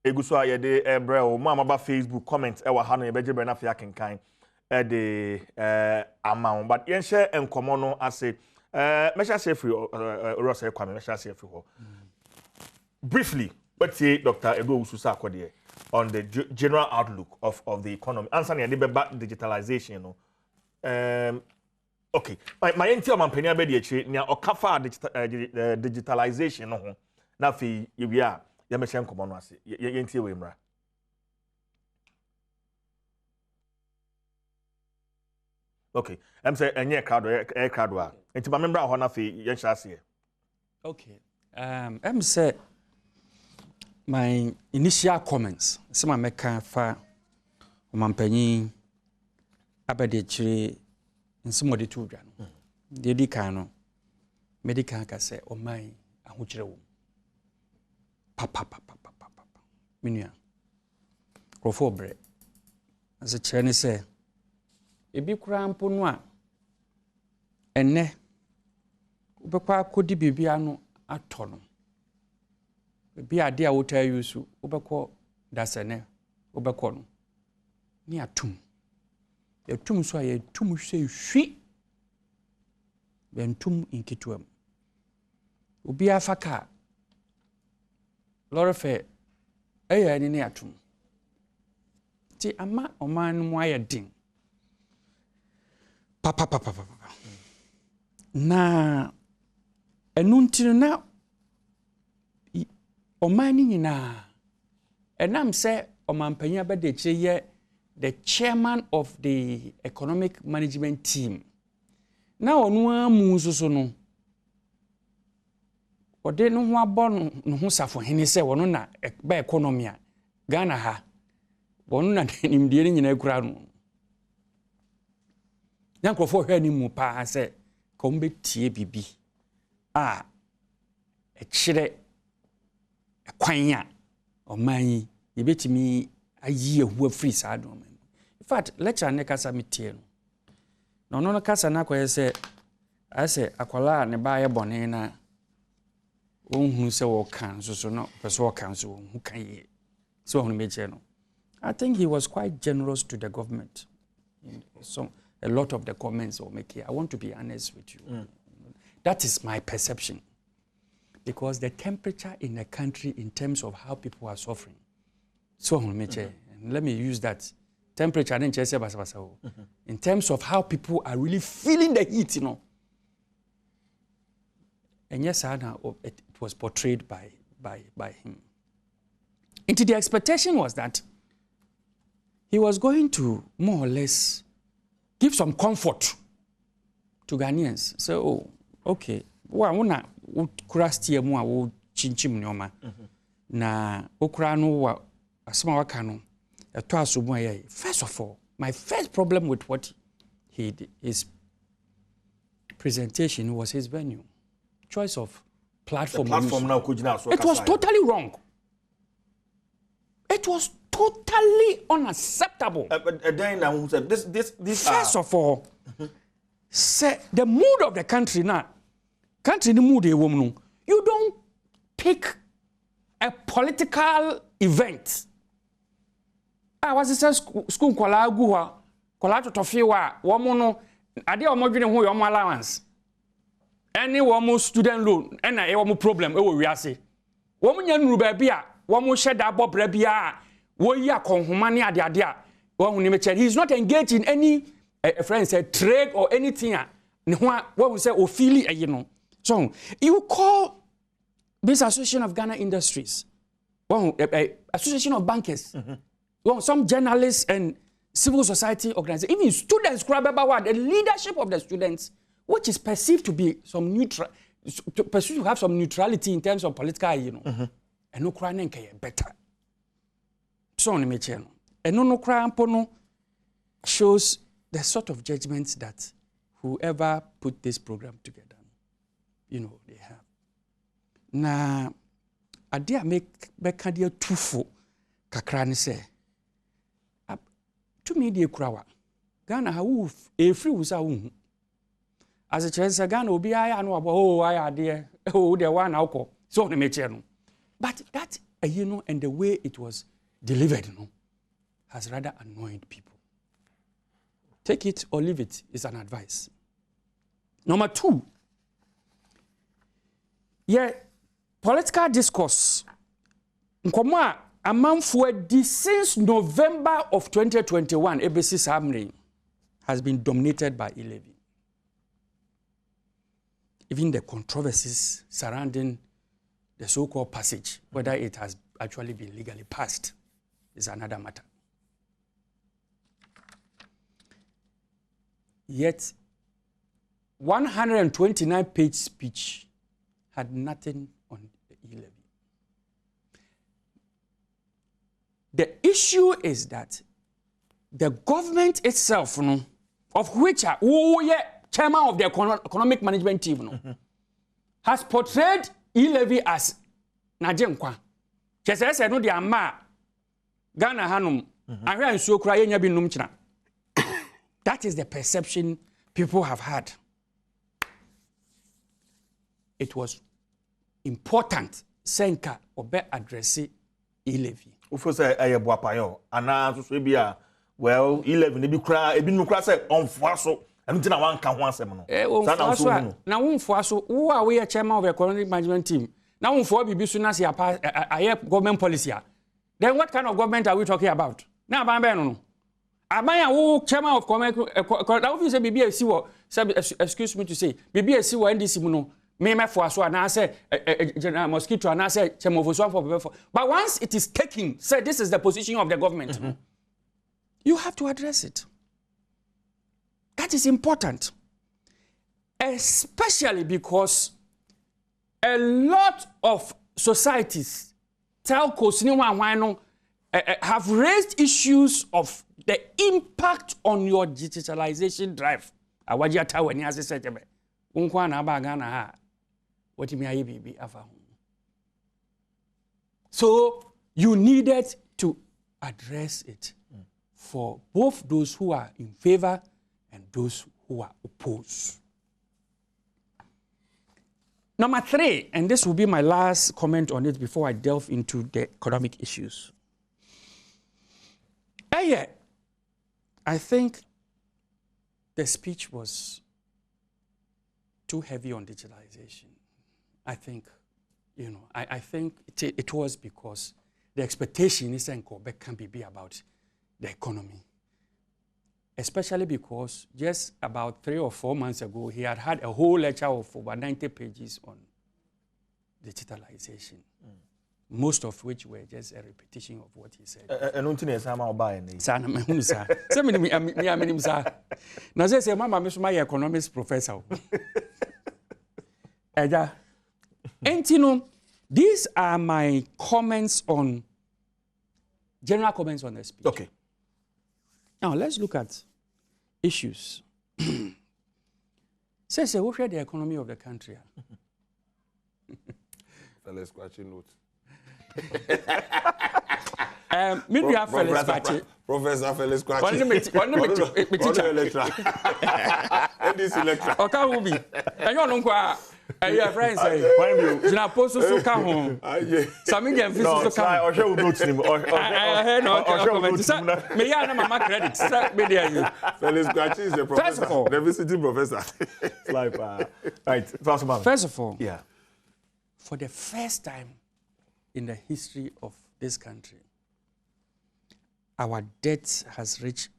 eguso ayede ebrel mo amaba Facebook comment e wa ha no ye beje na fia kenkan e de amount but yen share enkomo no ase mesha share free Rosa Kwame mesha share free ho briefly let's say Dr. Ego Ususa Akode on the general outlook of the economy answer na dey back digitalization no okay my enti o mampani abedi echi nia okafa digitalization no ho na fi yewi a ya mesha enkomo no ase enti we mra okay em say enye crowd a enti ma membra ho na fi yen sha ase okay em say my initial comments some American fa mampani abedi echi nsimo de tu dwa no de di kan no medical ka say o man ahokyere wo papa minua rofo bre as a chene say ebi kura mpo no a enne ubekwa kodi bibia no ato no ebi ade a wota yusu ubekọ dasene ubekọ no ni atum yatum so ya tum hwe hwi bentum inkituam obi afaka lorfe eya ni atum ti ama oman mu ayedin papa na enuntinu na oman ni nyina enam se omanpanya bede cheye the chairman of the economic management team na onu amu soso no ode no ho abọ no ho safo hene se wono na ba economy a Ghana ha wono na nimdie ni nyina ekura no yankrofo hwe ni mu pa se kom betie bibi a ekire ekwan a oman yi betimi ayi ehu afri sa adom. In fact, lecture ne kasa metie no. No kasa na koye se ase akwala ne ba ye bone na onhu se wo kan so no person wo kan so hu kan ye. So hunu meche no. I think he was quite generous to the government. So a lot of the comments will make here. I want to be honest with you. That is my perception. Because the temperature in the country in terms of how people are suffering. So let me use that temperature in terms of how people are really feeling the heat, you know. And yes, it was portrayed by him. And the expectation was that he was going to more or less give some comfort to Ghanaians. So, okay, well, kurasti mu a wo chinchim nyoma na okura no wa asema waka no eto asobu aye. First of all, my first problem with what he did, his presentation was his venue choice of platform. Now it was totally wrong. It was totally unacceptable. Then who said this first of all, say the mood of the country now. Country the mood no, you don't pick a political event. I was in school kwala guwa kwala totofiwa womo no ade omodwene ho yo allowance any womo student loan and e womo problem e wo wiase womo nya nuru ba bia womo sheda bobra bia wo yi akonhoma ne ade a wo hu ni me he is not engaged in any friend said trade or anything ne ho wo say ofili ayi no. So you call this Association of Ghana Industries, Association of Bankers, some journalists and civil society organizations, even students, the leadership of the students, which is perceived to be some neutral, perceived to have some neutrality in terms of political, you know, and no crying better. So on the channel, and no crying shows the sort of judgments that whoever put this program together, you know, they have. Na adia make bekadia tufo kakra ne se to me de kurawa Ghana ha wo free wusa wo as a chance Ghana obi aya no abo aya de o de wa na ukọ so ne meche no But that, and the way it was delivered, has rather annoyed people. Take it or leave it is an advice. Number 2, political discourse. Nkoma amanfo di since November of 2021, ABC Samri has been dominated by e-levy. Even the controversies surrounding the so-called passage, whether it has actually been legally passed, is another matter. Yet, 129-page speech had nothing on the e-levy. The issue is that the government itself, of which chairman of the economic management team, has portrayed e-levy as Najenkwa. Chese said no the ama Ghana hanum ahwe nsuo kura yenya bi num kina. That is the perception people have had. It was important senka obe address e-levy. Ufo say ayeboapayo ana so bia well e-levy ne bi kura ebi nu kura say onfoa so enu tina wan ka ho asem no. Na wonfoa so wo a we chairman of the economic management team. Now wonfoa bibi so na say aye government policy. Then what kind of government are we talking about? Na ban no. Abaya wo chairman of that office say bibi esi wo excuse me to say bibi esi wo NDC mu no me for so na say general mosquito na say chairman of so for. But once it is taken, say this is the position of the government. You have to address it. That is important. Especially because a lot of societies, telcos, have raised issues of the impact on your digitalization drive. So you needed to address it for both those who are in favor and those who are opposed. Number 3, and this will be my last comment on it before I delve into the economic issues. I think the speech was too heavy on digitalization. I think, I think it was because the expectation is that Quebec can be about the economy. Especially because just about 3 or 4 months ago, he had a whole lecture of over 90 pages on digitalization. Most of which were just a repetition of what he said. Economics professor. These are my comments on, general comments on the speech. Okay. Now let's look at issues. Say, we'll share the economy of the country. Fellas scratching notes. Maybe I fell scratching. Professor Fellas scratching. Okay, will be. And you know what? Your friends say, "You are supposed to come home." Some Indian visitors to come. Or shall we go to him? May I know my credit? Fellas scratching is the professor. First of all, the visiting professor. Right. First of all, yeah. For the first time in the history of this country, our debt has reached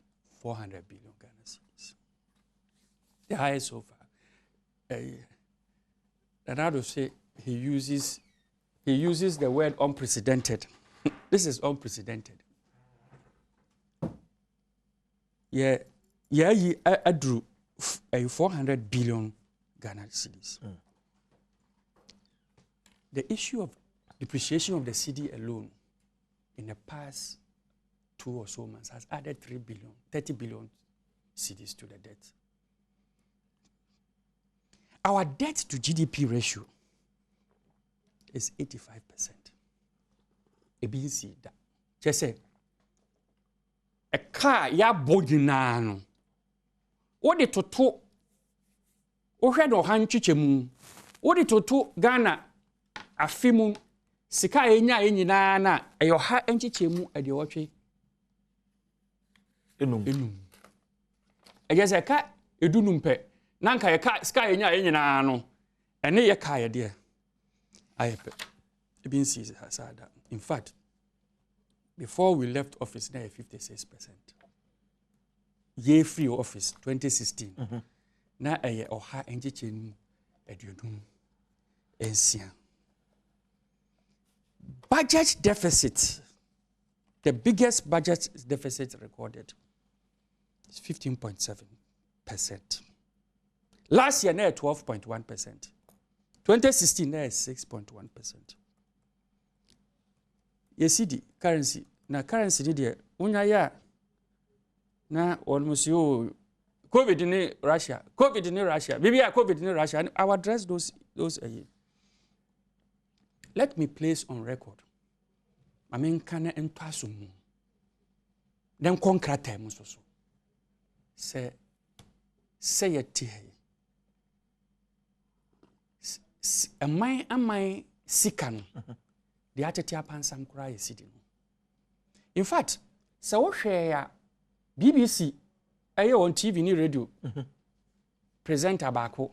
400 billion Ghana cedis. The highest so far. Nnawotwe say he uses the word unprecedented. This is unprecedented. I drew 400 billion Ghana cedis. The issue of depreciation of the cedi alone in the past 2 or so months has added 30 billion cedis to the debt. Our debt to GDP ratio is 85%. ABC that. Just say a car ya bodinano. What the toto o head or hand chichemu. What the toto Ghana afimu sika enya enyina na eyo ha enchichemu ede wotwe enum ejese ka edunum pe na nka ye ka sika enya enyina no ene ye ka ye de ayepe ebin sees hasada. In fact, before we left office na 56%. Year free office 2016 na eye oha enchichemu edunum ensia. Budget deficit, the biggest budget deficit recorded is 15.7%. Last year, 12.1%. 2016, 6.1%. Yesidi currency. Na currency ni dia unya ya na almost you COVID in Russia. COVID in Russia. Maybe COVID in Russia. And I will address those. Let me place on record. I mean, can I enter some? Then concrete terms also. Say it. Am I sick? The attitude upon some cry sitting. In fact, so share BBC, ayo on TV ni radio, presenter bako,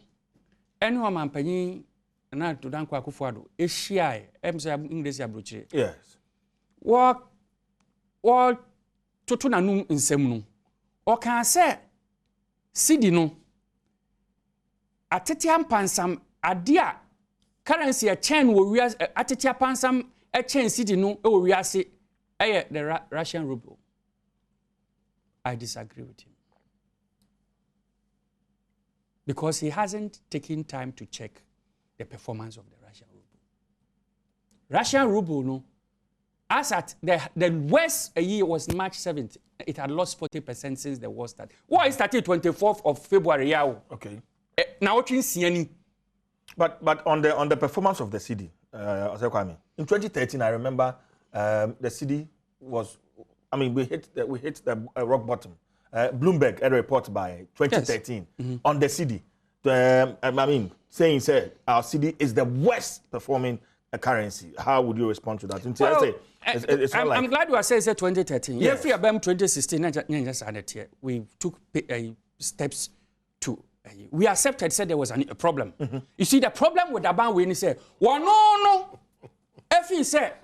anyone man penny. Na to dan kwa kufuado ehia say English abrochire. Yes. What toto nanum nsem no o kan say cedi no atetia pansam ade a currency a chain wo wi atetia pansam a chain cedi no e wo wi ase the Russian ruble. I disagree with him because he hasn't taken time to check the performance of the Russian ruble. Russian ruble, no, as at the worst a year was March 7th, it had lost 40% since the war started. War started 24th of February. Okay. Nnawotwe siani. But on the performance of the cedi, in 2013, I remember the cedi was, I mean, we hit the rock bottom. Bloomberg had a report by 2013 on the cedi. I mean, saying our cedi is the worst performing currency. How would you respond to that? Well, I'm glad you are saying 2013. Yes. Yeah, 2016, we took steps to. We accepted, said there was a problem. You see, the problem with Adom when he said, well, no. If he said,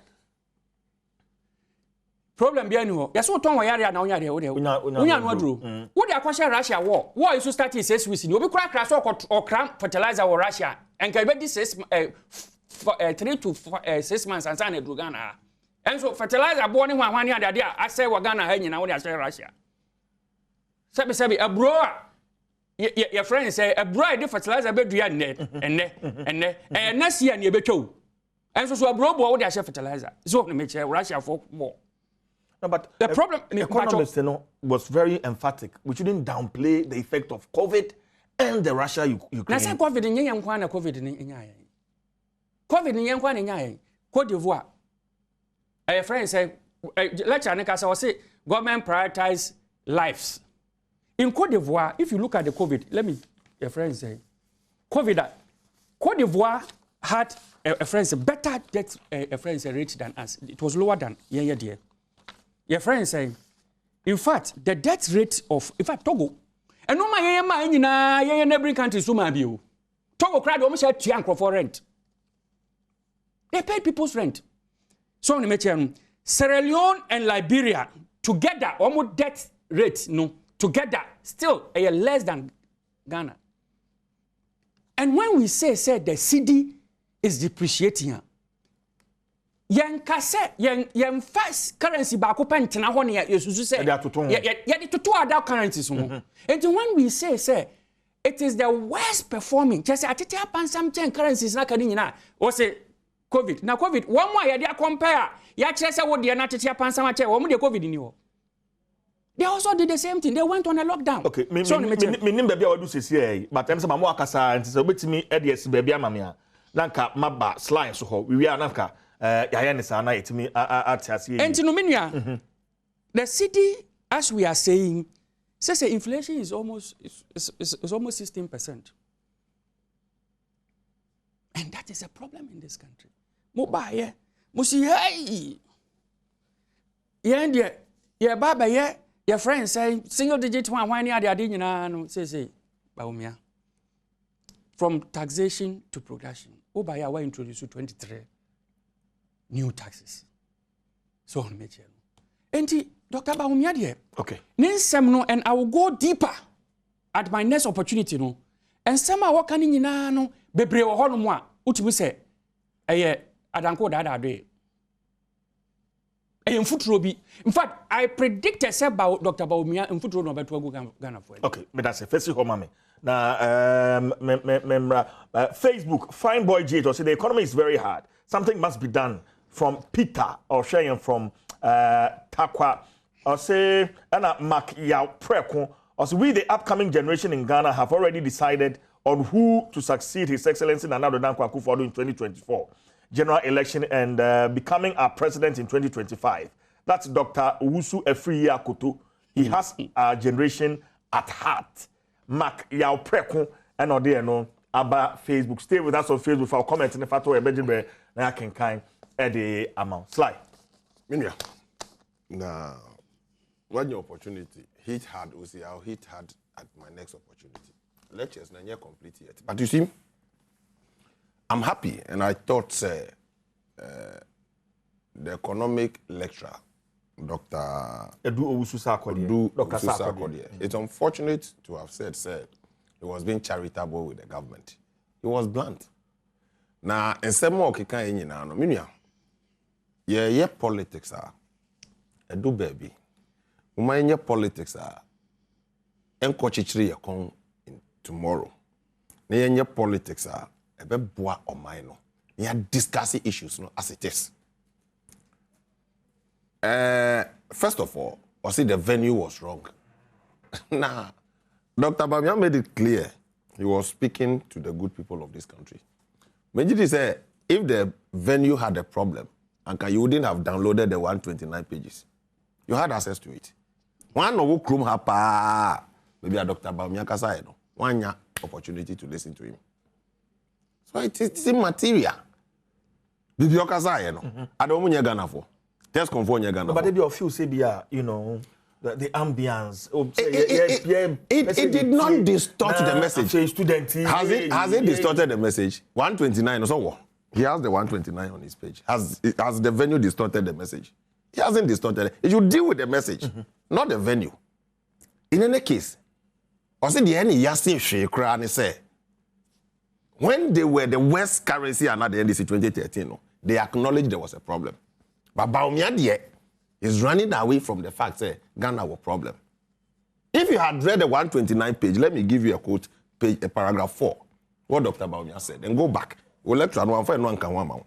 problem be anyhow. Yes, what ton wayare na onya de onya no aduro. Wo de akwasha Russia war. War is start in 6 weeks. Obi kura kra so okram fertilizer war Russia. And can be 3 to 6 months and sign aduro Ghana. And so fertilizer bo ni hwan ade ade a asay wa Ghana ha nyina wo de asay Russia. Sebi abro your friend say abro de fertilizer be dua enne next year na e betwa. And so abro bo wo de asay fertilizer. So no me che Russia for more. No, but the problem economists was very emphatic. We shouldn't downplay the effect of COVID and the Russia-Ukraine. Na say COVID nye yankwa na COVID ni nya yen. COVID ni yankwa na nya yen. Cote d'Ivoire. A friend say lecture ne ka say government prioritize lives. In Cote d'Ivoire, if you look at the COVID, let me a friend say COVID Cote d'Ivoire had a friend say better death a friend say rate than us. It was lower than dear. Your friend saying, in fact, the death rate of, in fact, Togo, and no my neighboring countries so maybe Togo cried almost had $200 for rent. They paid people's rent. So Sierra Leone and Liberia together, almost death rate, together, still less than Ghana. And when we say the cedi is depreciating, yen first currency ba ko pentena ho ne yesusu say ye de toto other currencies ho. And when we say it is the worst performing just atete apan some currencies na kani nyina o say COVID na COVID one more ye de compare ya kire say wo de na atete apan some che wo mo de COVID ni ho. They also did the same thing. They went on a lockdown. Okay, me nimbe bia wadu sesi but em say ma mo akasa nti say obetimi e de esi bia ma me a nanka maba slide so ho we are nanka the city, as we are saying, says the inflation is almost 16%. And that is a problem in this country. Mobile, Musi hey. Ye baba ye your friend say single digit one why near the adina no say Bawumia. From taxation to production. Obaya wa introduce 23 new taxes. So on me chelo. Enti Dr. Bawumia there. Okay. Ninsem no, and I will go deeper at my next opportunity no. And some are working in no bebre wo hono mo a utimi se eye adanko dada do. In fact, I predicted about Dr. Bawumia in Futuro no beto go Ghana for. Okay, but that's a first home mame. Now, Facebook, Fine Boy J, say the economy is very hard. Something must be done. From Peter or Shayan from Takwa, or say, Anna Mac Yao Preko, or say, we, the upcoming generation in Ghana, have already decided on who to succeed His Excellency Nana Dankwa Akufo-Addo in 2024. General election and becoming our president in 2025. That's Dr. Owusu Efriyi Akoto. He has our generation at heart. Mark Yao Preko and Odeno Aba Facebook. Stay with us on Facebook for comment in the photo ebejibe na kenkan e the amount. Slide. Minya. Now, when your opportunity hit hard, I'll hit hard at my next opportunity. Lectures not yet complete yet. But you see, I'm happy, and I thought the economic lecturer, Dr. Edu Owusu Sarkodie. It's unfortunate to have said he was being charitable with the government. He was blunt. Now, in some more kika yenyi na no minia. Ye politics Edu baby. Uma politics enko chichiri ye kon tomorrow. Na ye politics ebeboa omai no. We are discussing issues no, as it is. First of all, I see the venue was wrong. Nah, Dr. Bawumia made it clear he was speaking to the good people of this country. Majidi said, if the venue had a problem, and you wouldn't have downloaded the 129 pages. You had access to it. One of who hapa, maybe a Dr. Bawumia Kasai, no, one opportunity to listen to him. So it's immaterial. Bibi Okasai, no. Adom nye Ghana for. Test confirm nye Ghana. But they be a few say be you know, the ambience. It did not distort the message. Student, has it distorted the message? 129 or so what? He has the 129 on his page. Has the venue distorted the message? He hasn't distorted it. It should deal with the message, not the venue. In any case, I said the any yasi shekra say when they were the worst currency and at the NDC 2013, no, they acknowledged there was a problem. But Bawumia is running away from the fact that Ghana was a problem. If you had read the 129 page, let me give you a quote, paragraph 4, what Dr. Bawumia said, and go back. We'll let you know.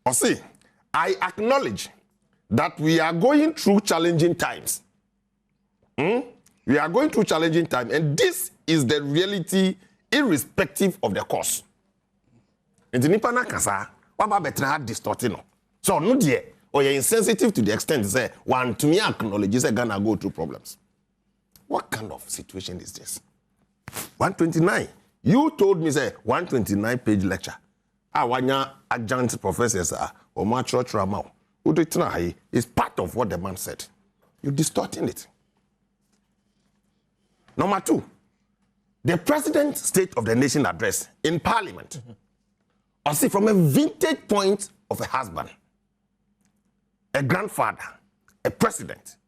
Or see, I acknowledge that we are going through challenging times. We are going through challenging times, and this is the reality irrespective of the cause. And the Nipana Kasa, what about better distorting? So, no, dear, or you're insensitive to the extent say, one to me acknowledges that Ghana go through problems. What kind of situation is this? 129. You told me, say, 129 page lecture. Wanya adjunct professors or my church ramau. Is part of what the man said. You're distorting it. Number 2, the President's State of the Nation address in Parliament. I see from a vintage point of a husband, a grandfather, a president,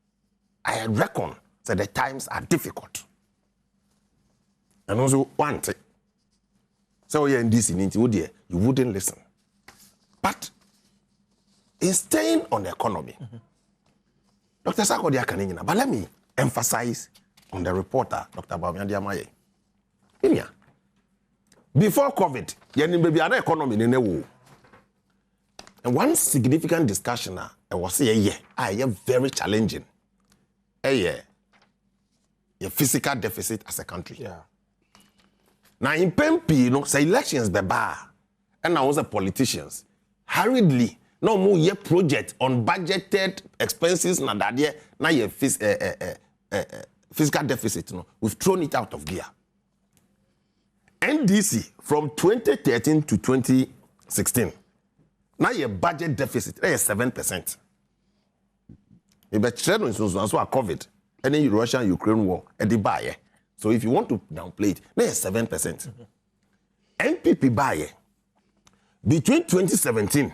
I reckon that the times are difficult. And also one thing. So you're in this you wouldn't listen. But in staying on the economy, Dr. Sarkodie Kanina, but let me emphasize on the reporter, Dr. Bawumia Diamaye. Before COVID, baby an economy in the world. And one significant discussion was very challenging. A physical deficit as a country. Yeah. Now in PMP, say elections be bar, and now the politicians hurriedly no more ye project on budgeted expenses na that now ye fiscal deficit. No, we've thrown it out of gear. NDC from 2013 to 2016 Now your budget deficit is 7%. But China is also a COVID. Any Russia-Ukraine war, and the buyer. So if you want to downplay it, now it's 7%. NPP buyer between 2017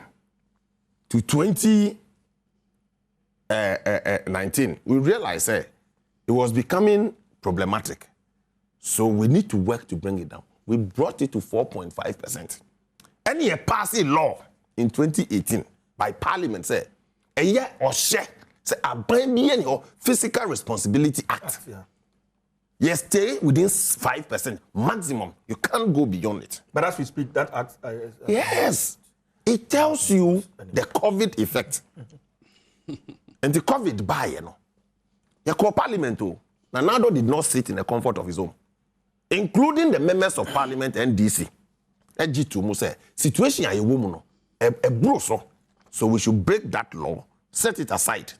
to 2019, we realized it was becoming problematic. So we need to work to bring it down. We brought it to 4.5%. And he passed a law in 2018 by Parliament said, a year or share, say a BNB or Physical Responsibility Act. Yeah. You stay within 5% maximum. You can't go beyond it. But as we speak, that act. Yes, it tells you the COVID effect. And the COVID buy, you know. Your Parliament too. Nado did not sit in the comfort of his home, including the members of Parliament and DC. G2 say situation a woman a broso, so we should break that law, set it aside.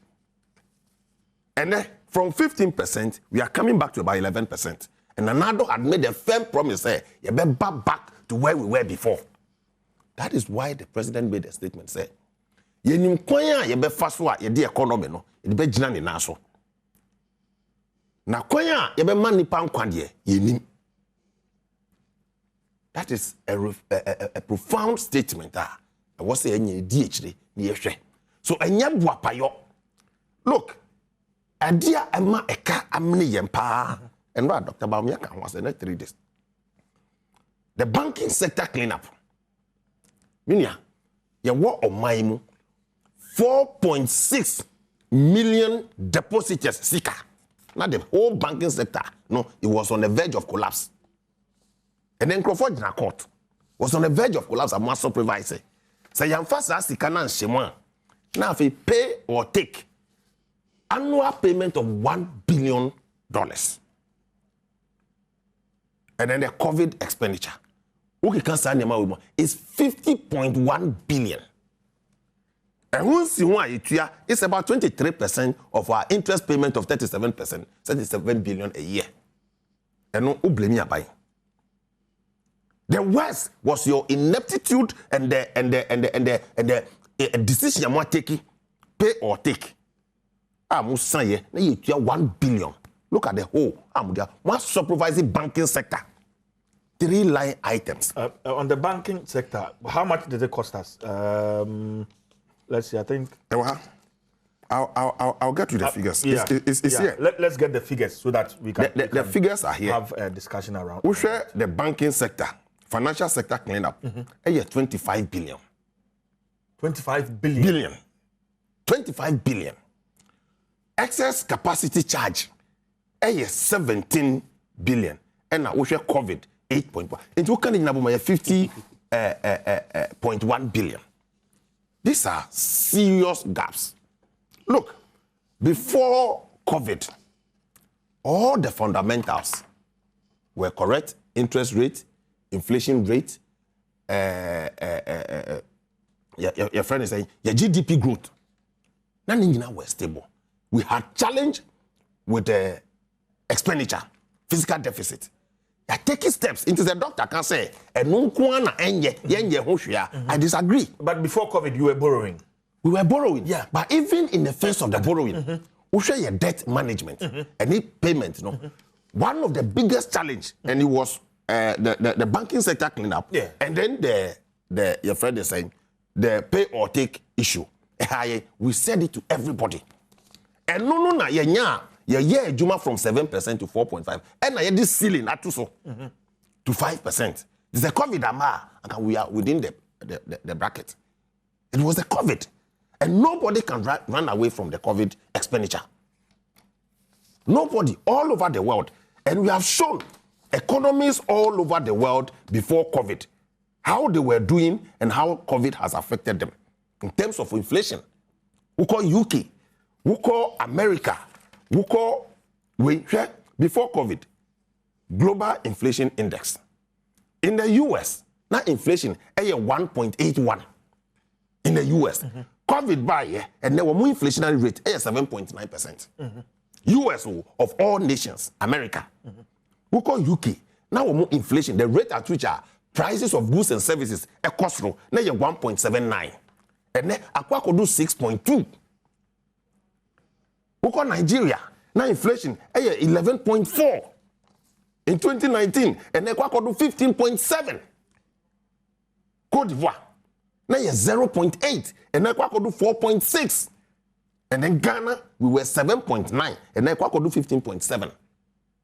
And then from 15%, we are coming back to about 11%. And Nado had made a firm promise, you better back to where we were before. That is why the president made a statement, say, you be fast wa ye the economy no, it be jina ni naso. Na kwanya ye be man nipa nkwadie ye nim. That is a profound statement. I was saying DHD ni so enya buapayo. Look, adia ema eka amni yempa. And what Dr. Bawumia was the next 3 days. The banking sector cleanup. Minya, ye wo omaimu 4.6 million depositors seeker. Not the whole banking sector. No, it was on the verge of collapse. And then Crawford in a court was on the verge of collapse. A master supervisor. So you first ask the canon shema. Now if you pay or take annual payment of $1 billion. And then the COVID expenditure. Okay, can say is 50.1 billion. And once you want it's about 23% of our interest payment of 37%, 37 billion a year. And no blame me by. The worst was your ineptitude and the decision you want to take, pay or take. I'm saying you have 1 billion. Look at the whole. One supervising banking sector. 3 line items. On the banking sector, how much did it cost us? Let's see, I think. I'll get you the figures. Yeah, it's here. Let's get the figures so that we can, the figures are here. Have a discussion around. We share the banking sector, financial sector cleanup. 25 billion. 25 billion. 25 billion. Excess capacity charge. 17 billion. And now we share COVID 8.1. Into can in 50.1 billion. These are serious gaps. Look, before COVID, all the fundamentals were correct. Interest rate, inflation rate, your friend is saying, your GDP growth. None of them were stable. We had challenge with the expenditure, physical deficit. They are taking steps into the doctor can say, I disagree. But before COVID, you were borrowing. We were borrowing. Yeah. But even in the face of the borrowing, we share your debt management and payment. One of the biggest challenge, and it was the banking sector cleanup. Yeah. And then your friend is saying the pay or take issue. We said it to everybody. And yeah, Juma from 7% to 4.5. And I had this ceiling at to 5%. It's a COVID and we are within the bracket. It was the COVID. And nobody can run away from the COVID expenditure. Nobody, all over the world. And we have shown economies all over the world before COVID, how they were doing and how COVID has affected them. In terms of inflation, we call UK, we call America, we call, before COVID, global inflation index. In the US, now inflation is 1.81 in the US. COVID by and there were more inflationary rate is 7.9%. US of all nations, America. We call UK. Now more inflation, the rate at which are prices of goods and services a cost now 1.79. And then akwa kodu 6.2. Uko Nigeria, now inflation 11.4 in 2019, and then akwa kodu 15.7. Cote d'Ivoire, now 0.8, and then akwa kodu 4.6. And then Ghana, we were 7.9, and then akwa kodu 15.7.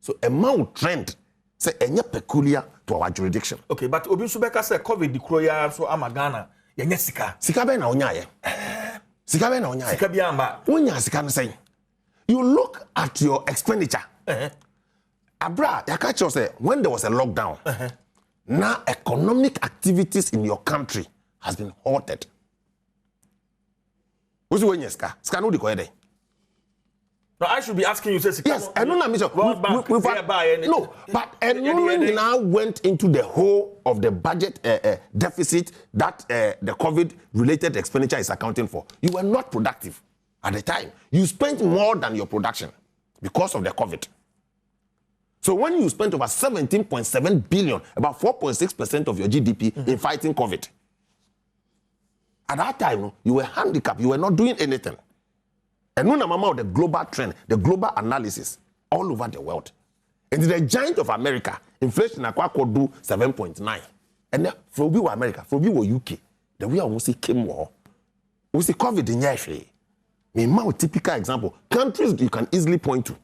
So amount trend say any peculiar to our jurisdiction. Okay, but Obi Subeka say COVID the kroya so ama Ghana yenye sika. Sika be na onya ye. Sika be na onya ye. Sika bi amba. Onya sika no say. You look at your expenditure. Abra, you catch you say when there was a lockdown. Now economic activities in your country has been halted. What's the way sika? Sika no di ko ye. No, I should be asking you, say, yes, I don't know. No, but and now went into the whole of the budget deficit that the COVID-related expenditure is accounting for. You were not productive at the time. You spent more than your production because of the COVID. So when you spent over 17.7 billion, about 4.6% of your GDP in fighting COVID, at that time, you were handicapped. You were not doing anything. And no matter the global trend, the global analysis all over the world. And the giant of America, inflation could do 7.9. And then from we were America, from we were UK, the way I almost say came war. We see COVID in Yashe. My typical example, countries you can easily point to.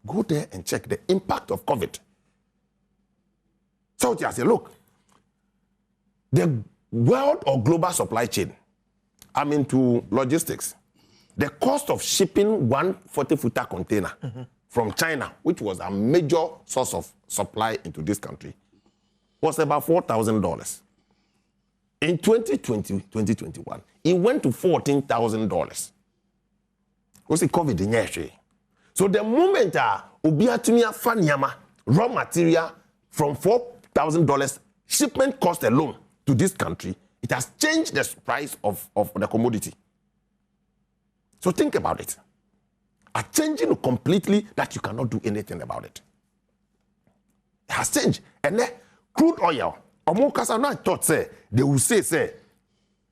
Go there and check the impact of COVID. So I say, look, the world or global supply chain, I'm into logistics. The cost of shipping one 40-footer container from China, which was a major source of supply into this country, was about $4,000. In 2020, 2021, it went to $14,000. What's the COVID in here? So the moment Obiatumia Fanyama raw material from $4,000 shipment cost alone to this country, it has changed the price of the commodity. So think about it. A changing completely that you cannot do anything about it. It has changed. And then crude oil, Omokasa now thought say they will say,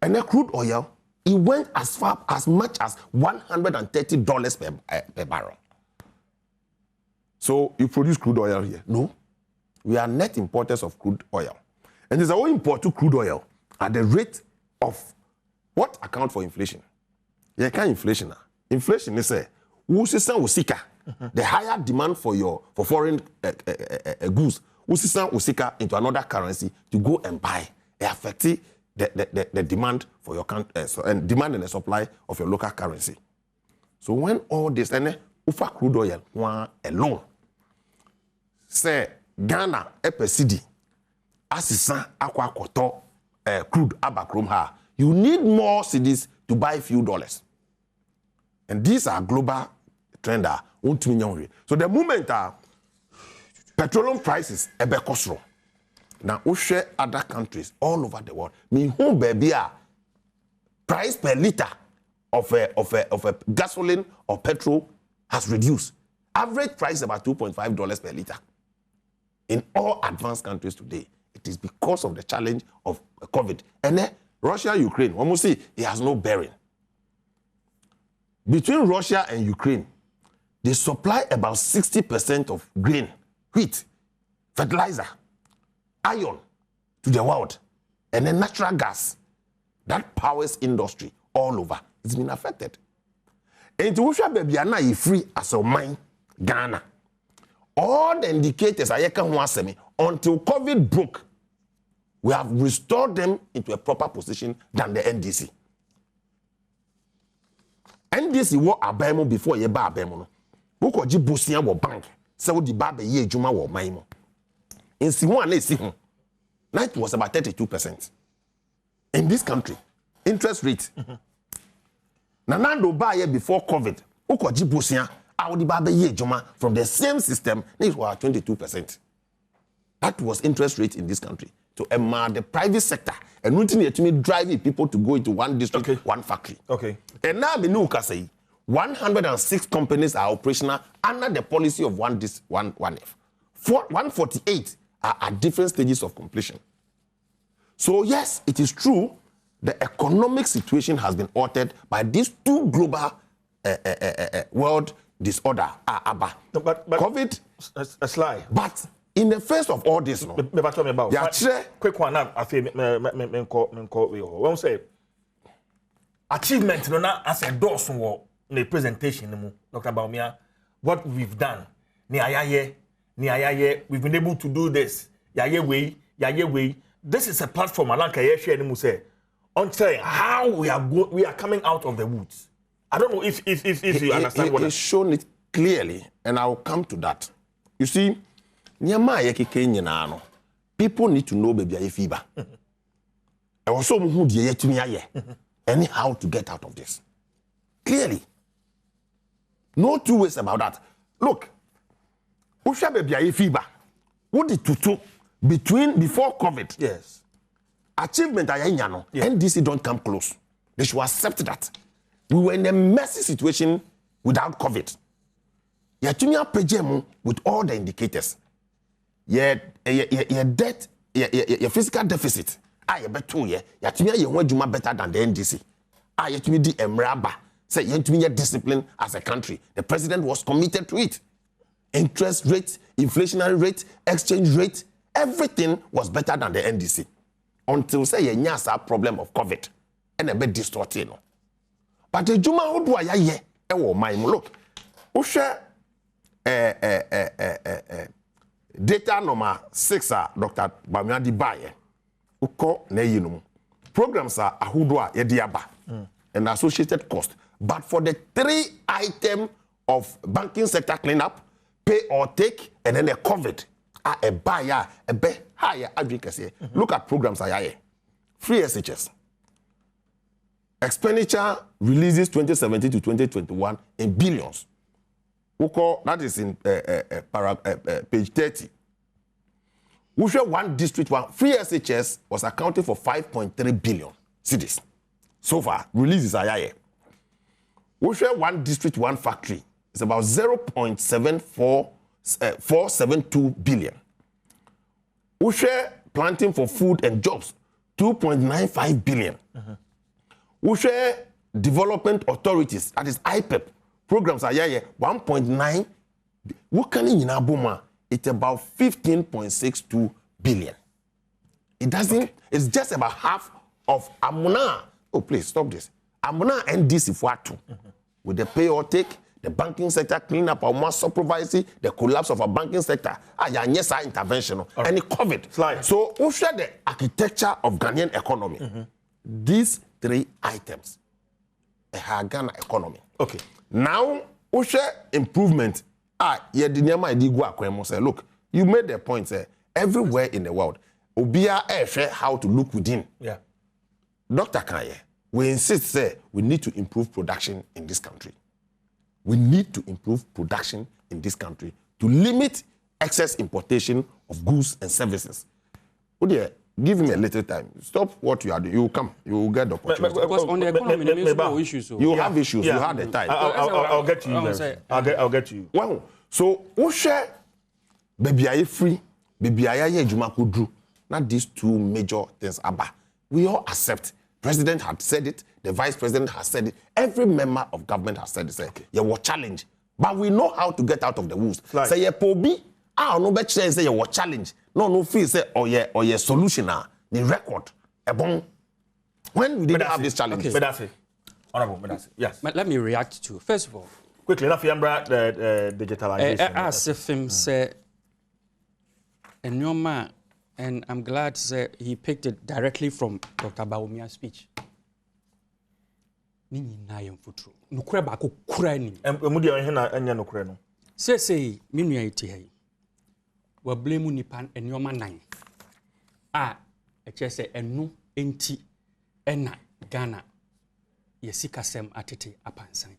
and then crude oil, it went as far as much as $130 per barrel. So you produce crude oil here? No. We are net importers of crude oil. And there's a whole import to crude oil at the rate of what account for inflation? Yeah, can inflation. Inflation is the higher demand for foreign goods. Usika into another currency to go and buy. It affects the demand for your country and demand and the supply of your local currency. So when all this and ufa crude oil one alone, say Ghana EPCD, asisa akwa koto crude abakrom ha. You need more cedis to buy few dollars. And these are global trends. So the moment petroleum prices ebe kosro. Now we share other countries all over the world. Me home baby price per liter of a gasoline or petrol has reduced. Average price about $2.5 per liter. In all advanced countries today, it is because of the challenge of COVID. And then Russia, Ukraine, one must see it has no bearing. Between Russia and Ukraine, they supply about 60% of grain, wheat, fertilizer, iron to the world, and then natural gas that powers industry all over. It's been affected. And to baby is free as a mine, Ghana. All the indicators are until COVID broke, we have restored them into a proper position than the NDC. NDC wo abemo before ye ba abemo no. Woko ji bosia wo bank. Se wo di ba be ye adwuma wo man mo. Insi ho ana esi ho. Now it was about 32%. In this country, interest rate. Na nando ba ye before COVID, woko ji bosia a wo di ba be ye adwuma from the same system, it was 22%. That was interest rate in this country. To the private sector and nothing driving people to go into one district, okay, one factory. Okay. And now we know 106 companies are operational under the policy of one F. 148 are at different stages of completion. So yes, it is true the economic situation has been altered by these two global world disorder. But COVID, a slide. But in the face of all this, no, quick one now. I feel when say achievement, no, not as a dose in the presentation, Dr. Bawumia, what we've done, we've been able to do this. This is a platform. I like I share on saying how we are coming out of the woods. I don't know if you understand what he's shown it clearly, and I will come to that. You see, people need to know baby fever. And also and how to get out of this. Clearly. No two ways about that. Look, Usha baby fever. What did to before COVID? Yes. Achievement NDC don't come close. They should accept that. We were in a messy situation without COVID. Yatumia pejemu with all the indicators. Your debt, your physical deficit. You better yatumia you want juma better than the NDC. Yatumi di emraba. Say yatumia discipline as a country. The president was committed to it. Interest rate, inflationary rate, exchange rate, everything was better than the NDC. Until say you have a problem of COVID and a bit distorted. But the Juma who do I ye? My look. Usha data number 6 Dr. Bawumia di baye. Uko ne yinum. Programs are ahudwa yediaba and associated cost. But for the 3 items of banking sector cleanup, pay or take, and then a COVID, a buyer, a be higher advocacy. Look at programs I free SHS. Expenditure releases 2017 to 2021 in billions. That is in page 30. We share one district, one free SHS was accounting for 5.3 billion cedis. So far, releases are we share one district, one factory. It's about 0.472 billion. We share planting for food and jobs, 2.95 billion. We share development authorities, that is IPEP, programs are 1.9. What can in Aboma? It's about 15.62 billion. It doesn't, it's just about half of Amuna. Oh, please stop this. Amuna NDC for two. With the pay or take, the banking sector clean up our mass supervisory, the collapse of our banking sector, yes, our intervention, and the COVID. Slide. So, we share the architecture of Ghanaian economy. These 3 items, a Ghana economy. Okay. Now, we share improvement. Look, you made the point, everywhere in the world, Obia share how to look within. Yeah. Dr. Kanye, we insist, we need to improve production in this country. We need to improve production in this country to limit excess importation of goods and services. Oh dear, give me a little time. Stop what you are doing. You will come. You will get the opportunity. Because on the economy, there is no issues. So. You have issues. You have the time. I'll get to you. I'll get to you. Well, so we share baby I free, baby I juma kudru. Not these 2 major things. We all accept. President had said it. The vice president has said it. Every member of government has said it. Say, okay. You will challenge, but we know how to get out of the woods. Right. Say, you pobi. No bet say you will challenge. No feel say or your solution. The record. When we didn't have this challenge. Okay. Medasi. Honorable Medasi. Yes. But let me react to. First of all, quickly enough, the digitalization. As if him say, and your man. And I'm glad to say he picked it directly from Dr. Bawumia's speech. Nini na yem futuro. Nukure ba ko kura ni. Emudi on hena anya nukure no. Say minu ya iti hai. Wa blame nipa enyoma nan. Eche se enu enti ena Ghana yesika sem atete apansan.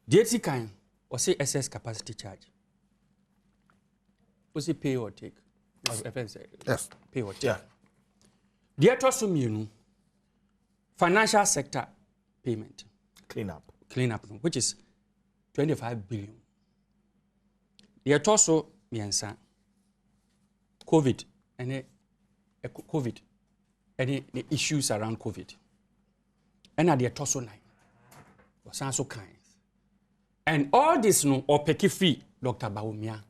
Dieti kan o say excess capacity charge. O say pay or take. Yes. Pay or take. Yeah. The other financial sector payment. Clean up, which is 25 billion. The other COVID and COVID. any the issues around COVID. And at the Tosso 9 was also kind. And all this no or peki free, Dr. Bawumia.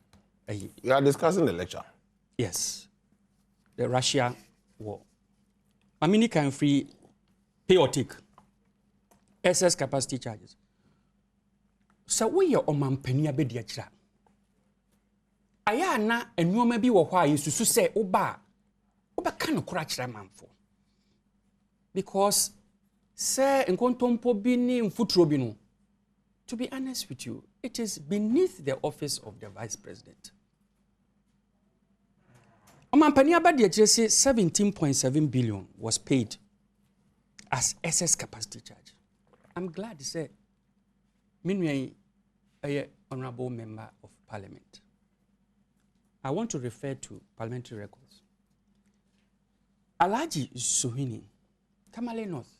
We are discussing the lecture. Yes. The Russia war. I mean, can free pay or take excess capacity charges. So we are on Mampenia Bediachra. Ayana and you may be why you to say Oba can crash that man for. Because Sir and Contompo Bini and Futrobino, to be honest with you, it is beneath the office of the Vice President. Mampania Bediachra say 17.7 billion was paid as excess capacity charge. I'm glad to say, meanwhile, a honorable member of Parliament. I want to refer to parliamentary records. Alhaji Suhini, Tamale North,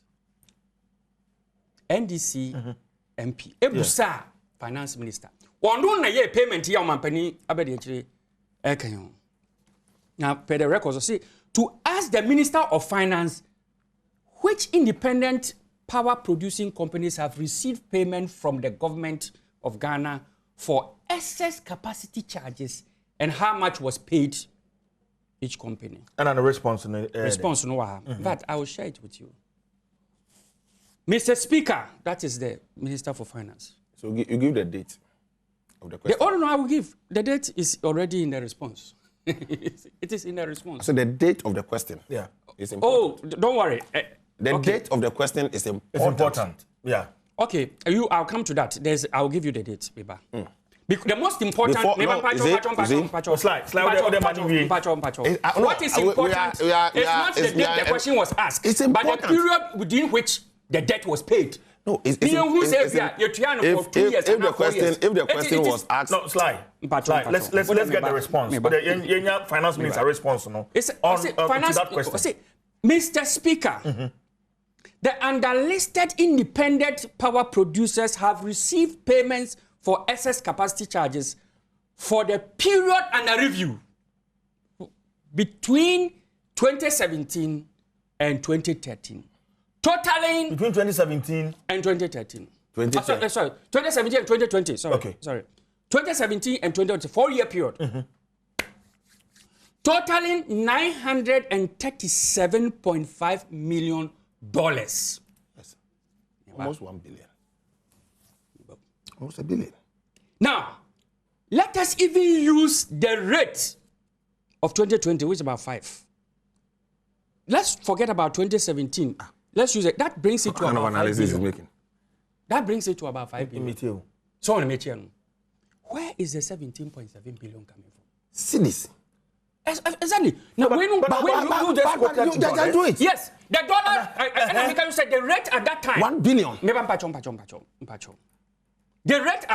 NDC MP, Ebusa Finance Minister. One don't na payment here on Mampani Abedi Ekayon. Now, per the records, I say to ask the Minister of Finance which independent power producing companies have received payment from the government of Ghana for excess capacity charges and how much was paid each company. And a response in response no but I will share it with you. Mr. Speaker, that is the Minister for Finance. So you give the date of the question. The order I will give, the date is already in the response. It is in the response. So the date of the question is important. Oh, don't worry. The date of the question is important. It's important. Yeah. Okay, I'll come to that. I'll give you the date, Biba. The most important. What is important is not the date the question was asked, but the period within which the debt was paid. No, if the question was asked, no, Sly. Let's get the response. But the finance minister response, no. To that question. Mr. Speaker, the underlisted independent power producers have received payments for excess capacity charges for the period under review between 2017 and 2013. Totaling between 2017 and 2013. 2010. Sorry, 2017 and 2020. Sorry. 2017 and 2020, 4-year period. Totaling $937.5 million. Yes. Almost 1 billion. Almost a billion. Now, let us even use the rate of 2020, which is about 5. Let's forget about 2017. Let's use it. That brings it to about 5 billion. That brings it to about 5 billion. So on where is the 17.7 billion coming from? Cities. Exactly. Now, when you do it. Yes, the dollar. And you said the rate at that time. 1 billion. The rate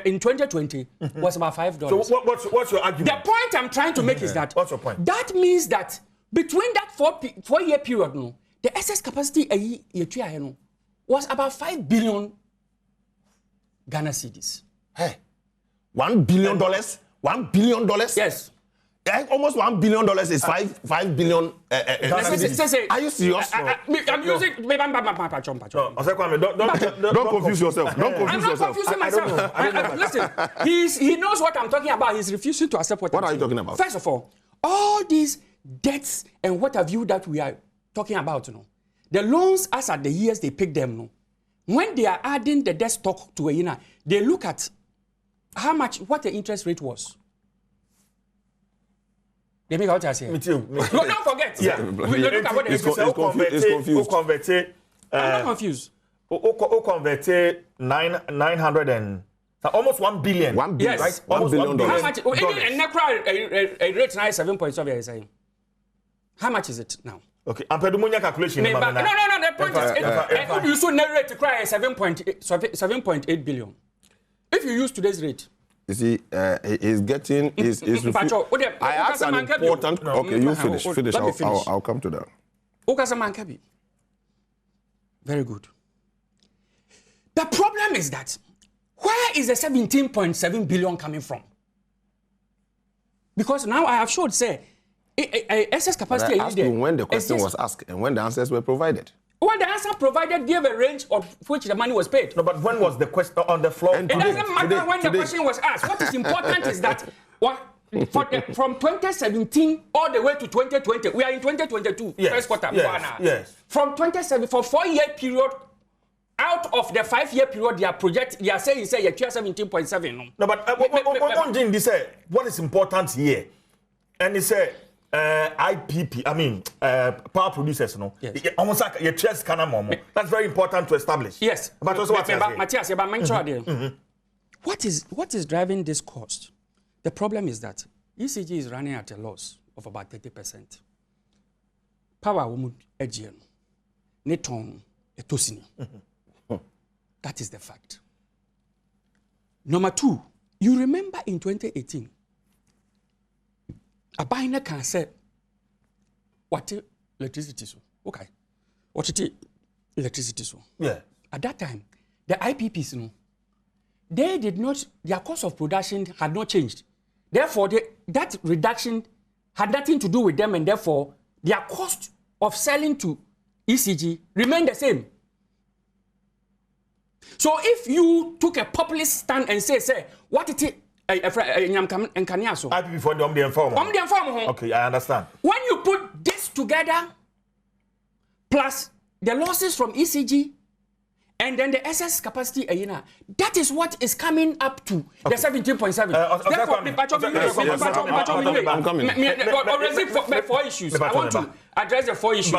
in 2020 was about $5. So what's your argument? The point I'm trying to make is that what's your point? That means that between that 4-year period, no, the excess capacity was about 5 billion Ghana cedis. Hey, $1 billion? $1 billion? Yes. Almost $1 billion is 5 billion. Are you serious? I'm using. Don't confuse yourself. Don't confuse yourself. I'm not confusing myself. Listen, he knows what I'm talking about. He's refusing to accept what are you talking about? First of all these debts and what have you that we are talking about, the loans as at the years they pick them, when they are adding the debt stock to a they look at how much, what the interest rate was. They make out say. Me too. No, don't forget. Yeah. Look at what it's confused. I'm not confused. Who converted 900 and almost 1 billion. 1 billion, yes. Right? $1 billion. How much? Even a rate now is 7.7. How much is it now? Okay. And Pedumunya calculation. No. The point is, you should narrate to cry 7.8 billion. If you use today's rate. You see, he's getting. I asked an important. Okay, you finish. I'll come to that. Very good. The problem is that where is the 17.7 billion coming from? Because now I have showed, say, excess capacity. I asked you when the question was asked and when the answers were provided. Well, the answer provided gave a range of which the money was paid. No, but when was the question on the floor? It doesn't matter when the question was asked. What is important is that from 2017 all the way to 2020, we are in 2022, first quarter. Yes. From 2017, for 4-year period, out of the 5-year period, they are saying, say, you're 17.7. No, but one thing they say, what is important here? And they say, IPP, I mean, power producers, no? Yes. Almost like your chest can momo. That's very important to establish. Yes. But also what Matthias, what is driving this cost? The problem is that ECG is running at a loss of about 30%. Power would edge neton etosini. That is the fact. Number 2, you remember in 2018, a buyer can say, what electricity so? Okay. What it electricity so? Yeah. At that time, the IPPs, they did not, their cost of production had not changed. Therefore, that reduction had nothing to do with them, and therefore, their cost of selling to ECG remained the same. So if you took a populist stand and say, what it is, IPP for the inform. Okay, I understand. When you put this together, plus the losses from ECG, and then the excess capacity, that is what is coming up to the 17.7. I'm coming. Four issues. I want to address the 4 issues.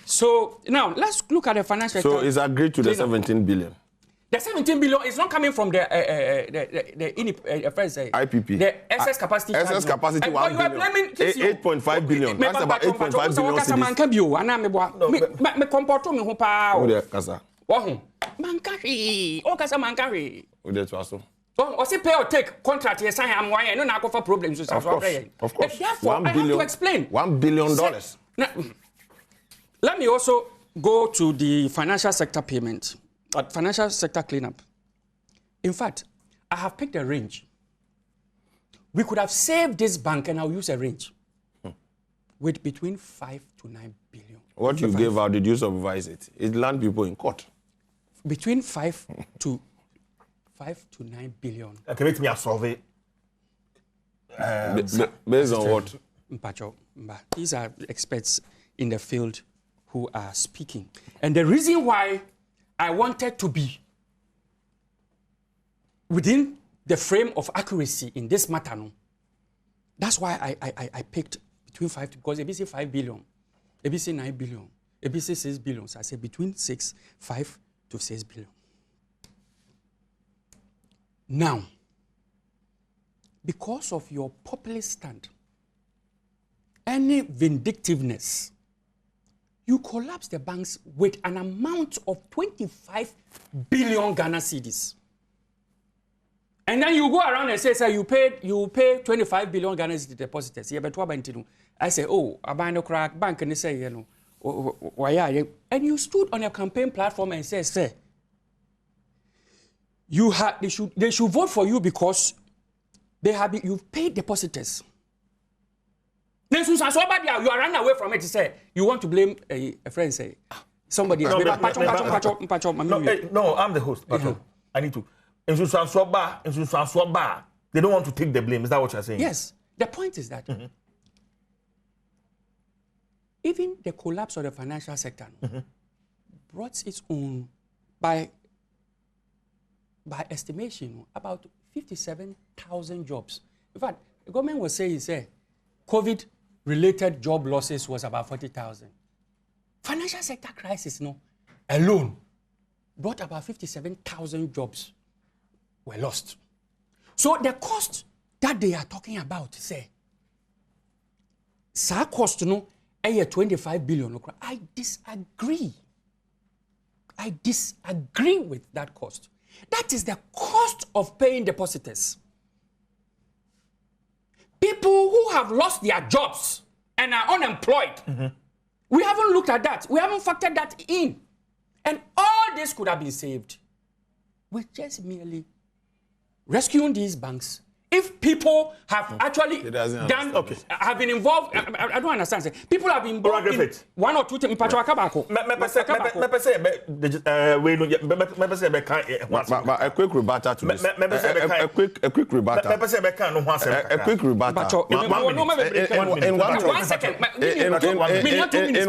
So now let's look at the financial. So it's agreed to the 17 billion. The 17 billion is not coming from the IPP. The excess capacity. Excess capacity 1 billion. 8.5 billion. That's about 8.5 billion cedis. Or say pay or take contract yes I am why no na go for problems. Of course. Therefore, I have to explain. $1 billion. Let me also go to the financial sector payment. Financial sector cleanup. In fact, I have picked a range. We could have saved this bank, and I'll use a range with between 5 to 9 billion. What you gave out, did you supervise it? It land people in court. Between 5 to 9 billion. Okay, let me solve it. Based on what? These are experts in the field who are speaking. And the reason why I wanted to be within the frame of accuracy in this matter, that's why I picked between 5 because ABC 5 billion, ABC 9 billion, ABC 6 billion. So I said between 5 to 6 billion. Now, because of your populist stand, any vindictiveness, you collapse the banks with an amount of 25 billion Ghana cedis. And then you go around and say you pay 25 billion Ghana cedis depositors. I say, oh, I buy no crack bank, and they say, and you stood on a campaign platform and say, they should vote for you because you've paid depositors. You are running away from it. Say you want to blame a friend. Say somebody else. No, I'm the host. I need to. They don't want to take the blame. Is that what you're saying? Yes. The point is that even the collapse of the financial sector brought its own, by estimation, about 57,000 jobs. In fact, the government was saying, COVID-related job losses was about 40,000. Financial sector crisis, alone brought about 57,000 jobs were lost. So the cost that they are talking about, cost, 25 billion. I disagree. I disagree with that cost. That is the cost of paying depositors. People who have lost their jobs and are unemployed. We haven't looked at that. We haven't factored that in. And all this could have been saved with just merely rescuing these banks. If people have actually done, have been involved, I don't understand. Say, people have been involved in one or two things. But a quick rebuttal to this. A quick rebuttal. In 1 second. In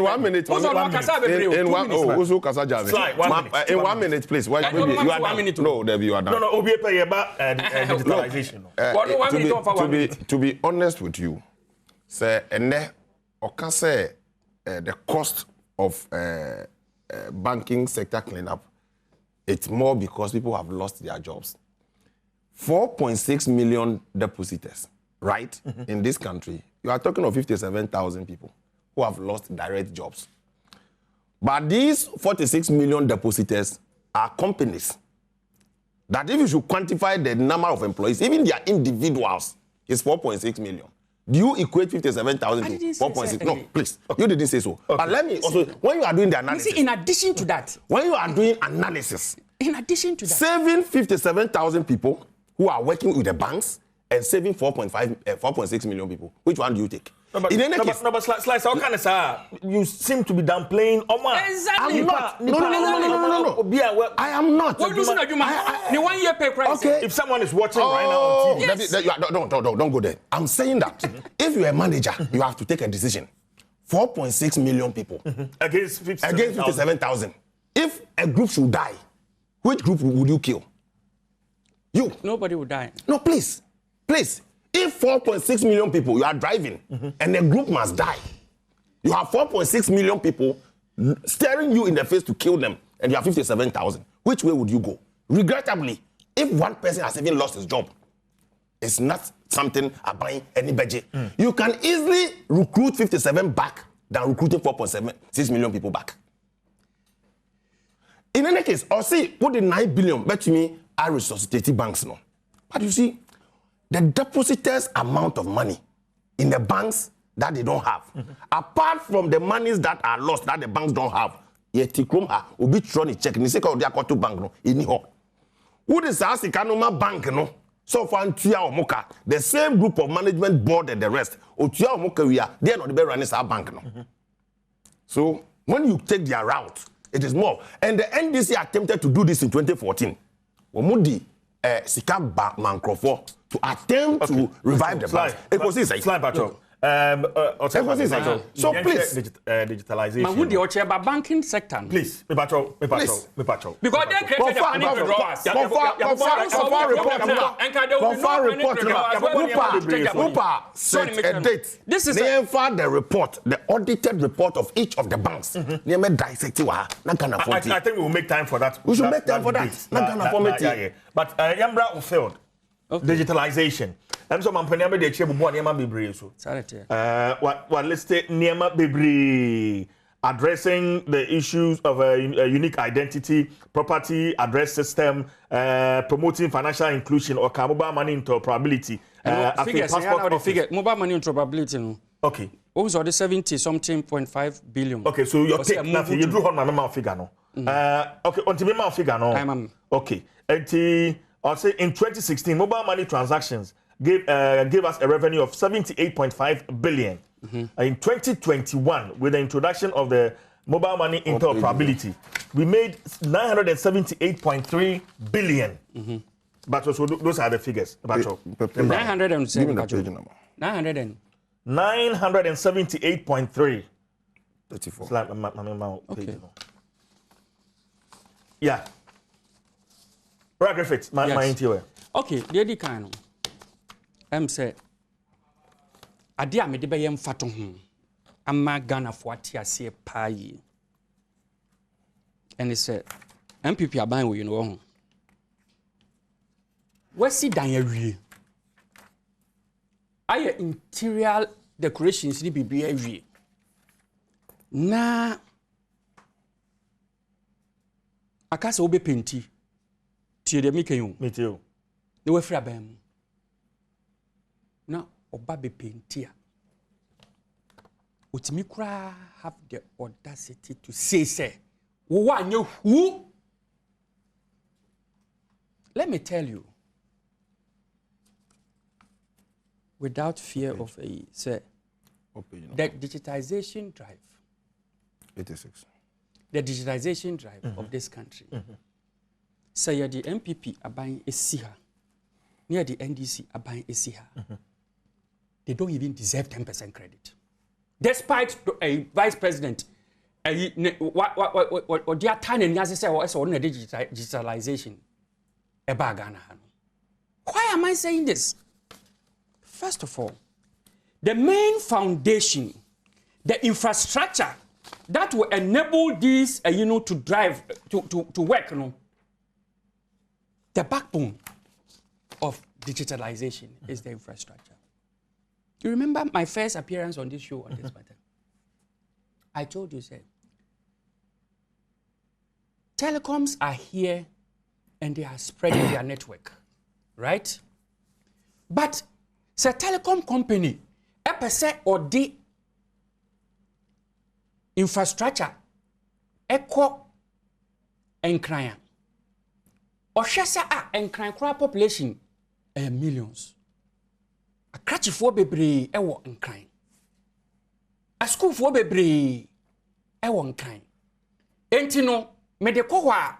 1 minute. In 1 minute, please. You are done. No, Debbie, you are done. No, we pay about digitalization. To be honest with you, say, the cost of banking sector cleanup, it's more because people have lost their jobs. 4.6 million depositors, right, in this country. You are talking of 57,000 people who have lost direct jobs. But these 46 million depositors are companies that if you should quantify the number of employees, even their individuals, is 4.6 million. Do you equate 57,000 to 4.6? No, please. Okay. You didn't say so. Okay. But let me also, when you are doing the analysis. See, in addition to that. When you are doing analysis. In addition to that. Saving 57,000 people who are working with the banks and saving 4.6 million people. Which one do you take? In any case, Slice, how can I say you seem to be downplaying Omar? Exactly. I'm not. No. I am not. What do you say? The 1 year pay crisis. Okay. If someone is watching right now on TV. Yes. Don't go there. I'm saying that if you're a manager, you have to take a decision. 4.6 million people against 57,000. If a group should die, which group would you kill? You. Nobody would die. No, please. If 4.6 million people you are driving and a group must die, you have 4.6 million people staring you in the face to kill them, and you have 57,000. Which way would you go? Regrettably, if one person has even lost his job, it's not something about any budget. You can easily recruit 57 back than recruiting 4.6 million people back. In any case, or see, put the 9 billion, bet to me, I resuscitate banks now. But you see, the depositors' amount of money in the banks that they don't have, apart from the monies that are lost that the banks don't have, yet will be trying to check. Ni seka odia kwato bank no ini ho. Who is Asikanoma bank no? So far Omoka, the same group of management board and the rest. Otua Omoka we are they are not the running our bank no. So when you take their route, it is more. And the NDC attempted to do this in 2014. Omudi Sika Mankrofo to attempt to revive the bank. It was this. Slide back up. So please, digitalization. Man, would you about banking sector? Please, me patrol. Because they created the money withdrawals. Upa set a date. This is the report, the audited report of each of the banks. I think we will make time for that. We should make time for that. But Yambra failed. Digitalization. I'm so mampanyama de chebu bo niema bebre so. What listed niema bebre addressing the issues of a unique identity, property address system, promoting financial inclusion or mobile money interoperability. Mobile money interoperability no. Okay. What was the 70-something.5 billion? Okay, so your take nothing. You drew on my figure no. Okay, on my figure no. Okay. I'll say in 2016, mobile money transactions gave us a revenue of 78.5 billion. In 2021, with the introduction of the mobile money interoperability, we made 978.3 billion. But so those are the figures. 978.3. 34. Okay. Yeah. Griffith, my interview. Okay, the other kind. Say, Adia me de be yem fato ho. Amma Ghana for atiase pie. And he said, MPP aban we know ho. We see dan awie. Aye interior decorations ni bibi awie. Na akasa obe penti. Tie de meken Me too. Ne we fra ban mu. Na oba be penti a. Otimi kura have the audacity to say wo wanye who. Let me tell you, without fear of a say. The digitization drive. 86. The digitalization drive of this country. Say the MPP abaying esiha, near the NDC abaying esiha. They don't even deserve 10% credit, despite a vice president. What they are turning as say or digitalization. Why am I saying this? First of all, the main foundation, the infrastructure that will enable this, to drive, to work, the backbone of digitalization is the infrastructure. You remember my first appearance on this show on this matter? I told you, say, telecoms are here and they are spreading their network, right? But say telecom company, a percent or the infrastructure, echo and crying. Or shasa and crying population millions. A cratchy for bebre, a walk and crying. A school for bebre, a one kind. Entino, medecoa.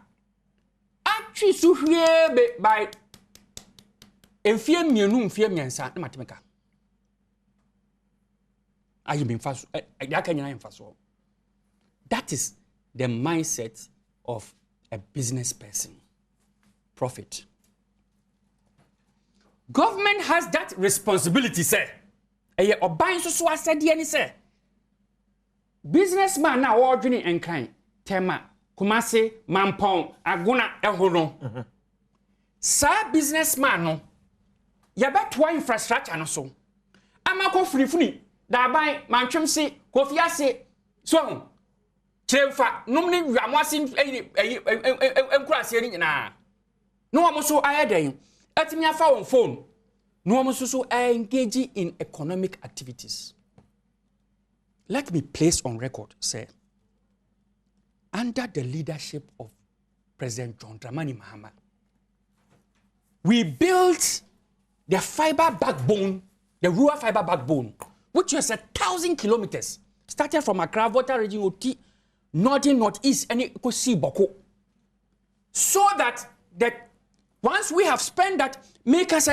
Actually, so here by a fear me and fear me and sa mathematica. I have been fast. That is the mindset of a business person. Profit. Government has that responsibility, sir. Or buying so I said, sir. Businessman now ordering and kind. Tema, Kumase, Mampong, Aguna, Ehono. Sir, businessman, no. Yabatwa infrastructure, no so. Amako free. Da buy, Manchum say, Kofia say, so. Chefa, normally Ramasin, na. No one so I had at me a phone. No one so I engage in economic activities. Let me place on record, say, under the leadership of President John Dramani Mahama, we built the fiber backbone, the rural fiber backbone, which was 1,000 kilometers, started from Accra, Volta region, Oti, northern, northeast, and it could see Boko. So that once we have spent that, make us,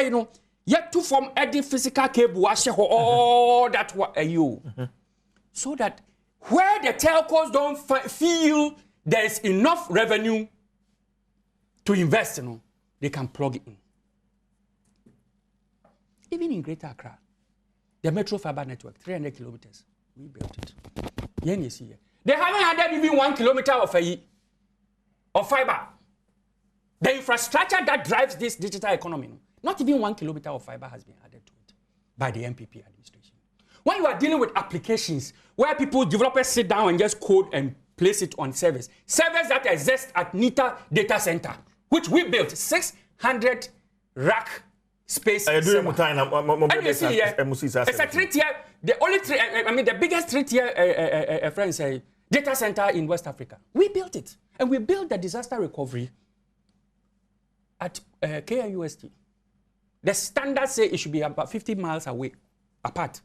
yet to form any physical cable, all that what you. So that where the telcos don't feel there is enough revenue to invest, they can plug it in. Even in Greater Accra, the Metro Fiber Network, 300 kilometers, we built it. They haven't had even 1 kilometer of fiber. The infrastructure that drives this digital economy, not even 1 kilometer of fiber has been added to it by the MPP administration. When you are dealing with applications where developers sit down and just code and place it on servers that exist at NITA data center, which we built 600 rack space. And you see here, it's a 3-tier, the biggest 3-tier friends data center in West Africa. We built it, and we built the disaster recovery at KNUST. The standards say it should be about 50 miles away, apart.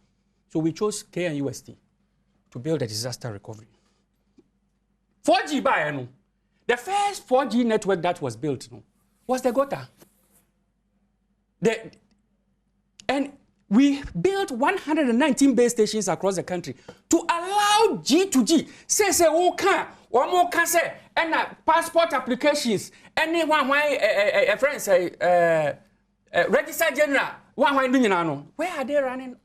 So we chose KNUST to build a disaster recovery. 4G by the first 4G network that was built was the Gota. And we built 119 base stations across the country to allow G2G. Say, one more can say, and passport applications, anyone why friends say, Register General, where are they running?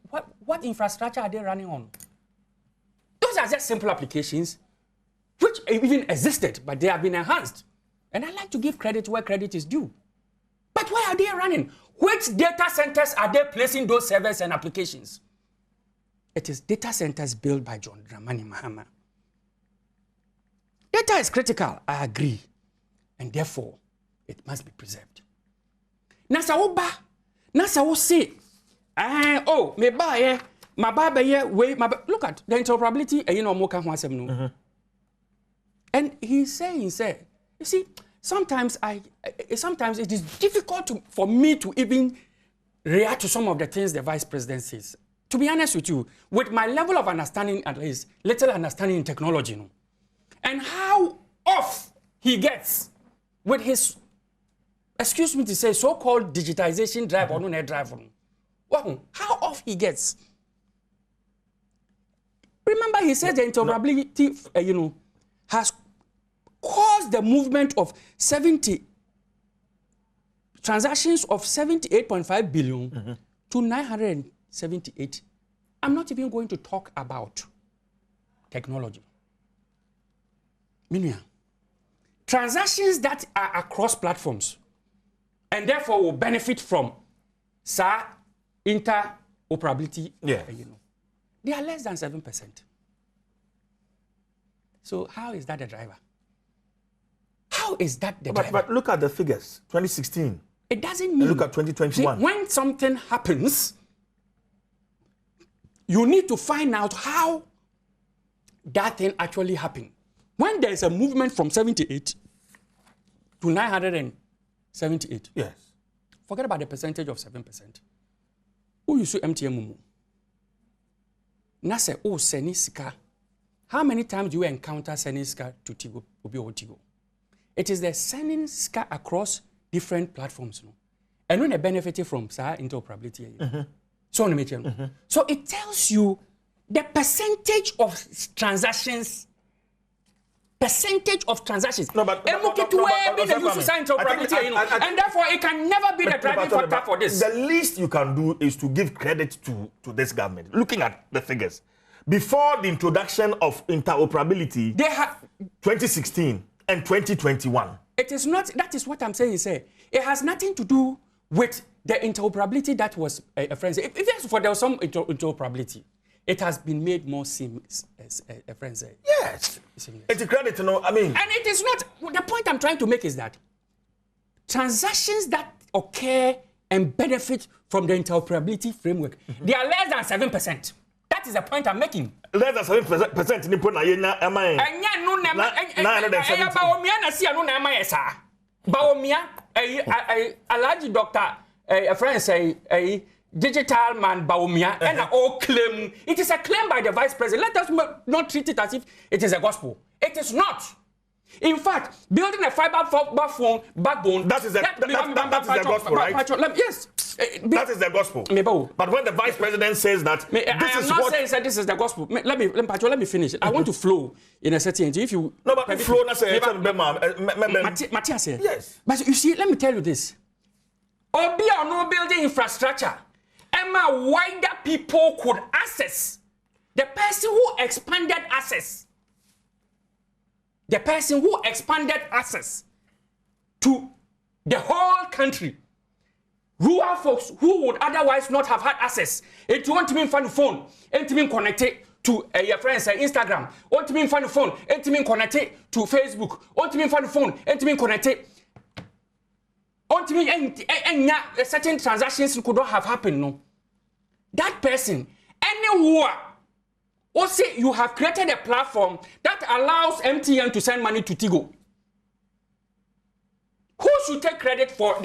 What infrastructure are they running on? Those are just simple applications which even existed, but they have been enhanced. And I like to give credit where credit is due. But where are they running? Which data centers are they placing those servers and applications? It is data centers built by John Dramani Mahama. Data is critical, I agree. And therefore, it must be preserved. Nasa wo say, me buy my baba way, look at the interoperability, and he's saying, you see, sometimes it is difficult for me to even react to some of the things the vice president says. To be honest with you, with my level of understanding, at least little understanding in technology, you know, and how off he gets with his, excuse me to say, so-called digitization drive or no drive. Wow, how off he gets. Remember, he said the interoperability, has caused the movement of 70 transactions of 78.5 billion to 978. I'm not even going to talk about technology. Meaning, transactions that are across platforms and therefore will benefit from interoperability. Yeah. They are less than 7%. So how is that the driver? How is that the driver? But look at the figures. 2016. It doesn't mean. And look at 2021. See, when something happens, you need to find out how that thing actually happened. When there is a movement from 78 to 978, yes. Forget about the percentage of 7%. Who you see MTM? Nase oh Senisika. How many times do you encounter Senisika to Tigo? It is the Senisika across different platforms, no? And when they benefited from interoperability. So it tells you the percentage of transactions. No, but and therefore it can never be the driving factor for this. The least you can do is to give credit to this government. Looking at the figures, before the introduction of interoperability, they have 2016 and 2021. It is not. That is what I'm saying. It has nothing to do with the interoperability that was a friend. If there's for there was some interoperability, it has been made more seamless, as a friend said. Yes. It's a credit, I mean. And it is not. The point I'm trying to make is that transactions that occur and benefit from the interoperability framework, they are less than 7%. That is the point I'm making. Less than 7% in Bawumia, a doctor, a friend say, a digital man Bawumia, and all claim. It is a claim by the vice president. Let us not treat it as if it is a gospel. It is not. In fact, building a fiber backbone. That is the gospel, right? Yes. That is the gospel. But when the vice president says that, I am not saying that this is the gospel. Let me finish. I want to flow in a certain. If you but flow not say Matthias. Yes. But you see, let me tell you this. Obi or no building infrastructure, Emma wider people could access. The person who expanded access. The person who expanded access to the whole country. Rural folks who would otherwise not have had access. It won't mean find the phone. It mean connected to your friends Instagram. Won't mean find the phone. It mean connected to Facebook. Won't mean find the phone. It mean connected. Won't mean certain transactions could not have happened. No. That person anywhere. Or say you have created a platform that allows MTN to send money to Tigo. Who should take credit for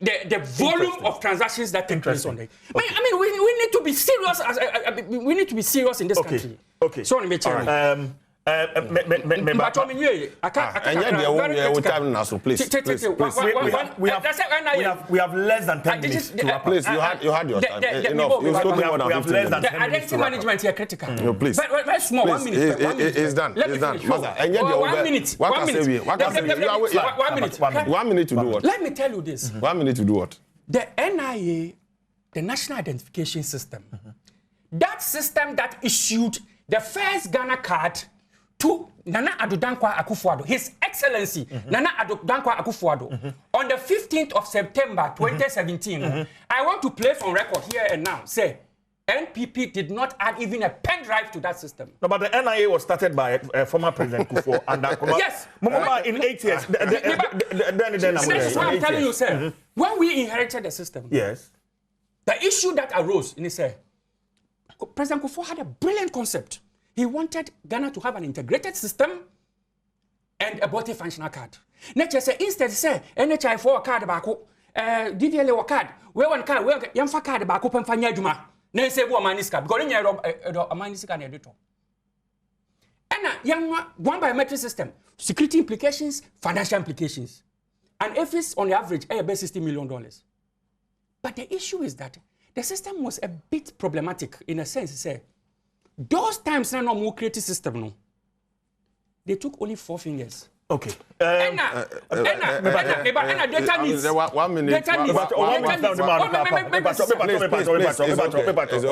the volume of transactions that take place on there? Okay. I mean, we need to be serious. We need to be serious in this country. Okay. So let me tell you. We have less than 10 minutes. Please, you had your time. Enough. You've spoken more than 15 minutes. The identity management here critical. No, please. Very small. 1 minute. It's done. It's done. 1 minute. 1 minute. 1 minute to do what? Let me tell you this. 1 minute to do what? The NIA, the National Identification System, that system that issued the first Ghana card to Nana Addo Dankwa Akufo-Addo, His Excellency Nana Addo Dankwa Akufo-Addo, on the 15th of September 2017. I want to play from record here and now. Say, NPP did not add even a pen drive to that system. No, but the NIA was started by former President Kufuor and yes. In 8 years. This is what I'm telling you, sir. When we inherited the system, yes, the issue that arose in this, President Kufuor had a brilliant concept. He wanted Ghana to have an integrated system and a multifunctional card. Nature say instead say NHI for a card back DDL or card. Where one card, where Yamfa card about open Fanya Juma. Nay say what maniska, because in a maniska editor. And young one biometric system, security implications, financial implications. And if it's on the average, about $60 million. But the issue is that the system was a bit problematic in a sense. Say, those times now more creative system no. They took only 4 fingers. Okay. Data needs. 1 minute. Data needs.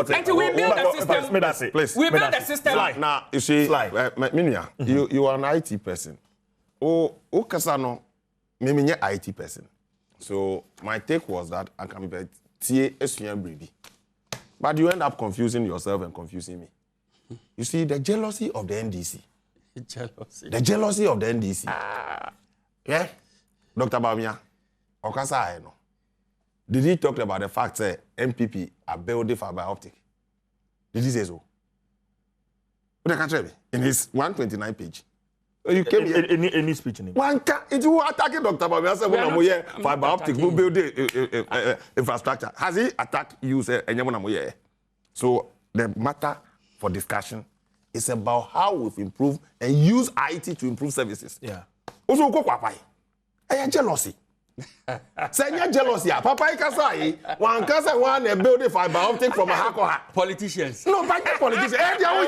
Until we build the system. We build the system. Now, you see, Minia, you are an IT person. Oh, Kasano, me IT person. So my take was that I can be TSUM. But you end up confusing yourself and confusing me. You see, the jealousy of the NDC. The jealousy of the NDC. Yeah? Dr. Bawumia, Okasa I know. Did he talk about the fact that MPP are building fiber optic? Did he say so? In his 129 page. You came here. Any speech in it? One can it will attack Dr. Bawumia said when fiber optic will build infrastructure. Has he attacked you say and so the matter for discussion is about how we've improved and use IT to improve services. Yeah. Also go kwapai. Aya jealousy. Say jealousy. Papa ikasa one kasa one build a fiber optic from a hakoha. Politicians. No, but politicians. They are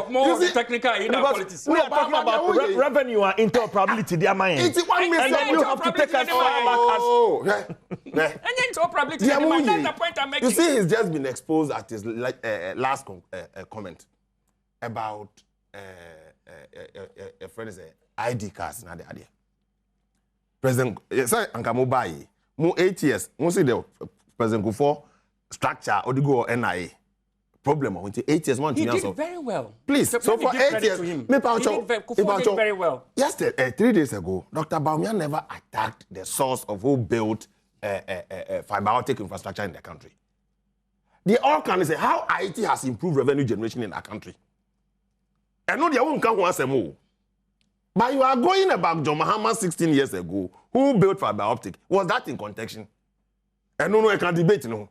more technical in our politics. We are talking about revenue and interoperability. They are mine. It's one and then you have to take us back as interoperability. That's the point I'm making. You see, he's just been exposed at his last comment about a friend is ID cards na the idea. President say anka mo buy mo 8 years mo see the President go for structure or the go NIA problem on 8 years one he did very well. Please, so for 8 years he did very well. Yesterday 3 days ago Dr. Bawumia never attacked the source of who built fiber optic infrastructure in the country. They all can say how IT has improved revenue generation in our country. And no, they won't come once more. But you are going about John Mahama 16 years ago, who built fiber optic. Was that in contention? And no, I can debate no.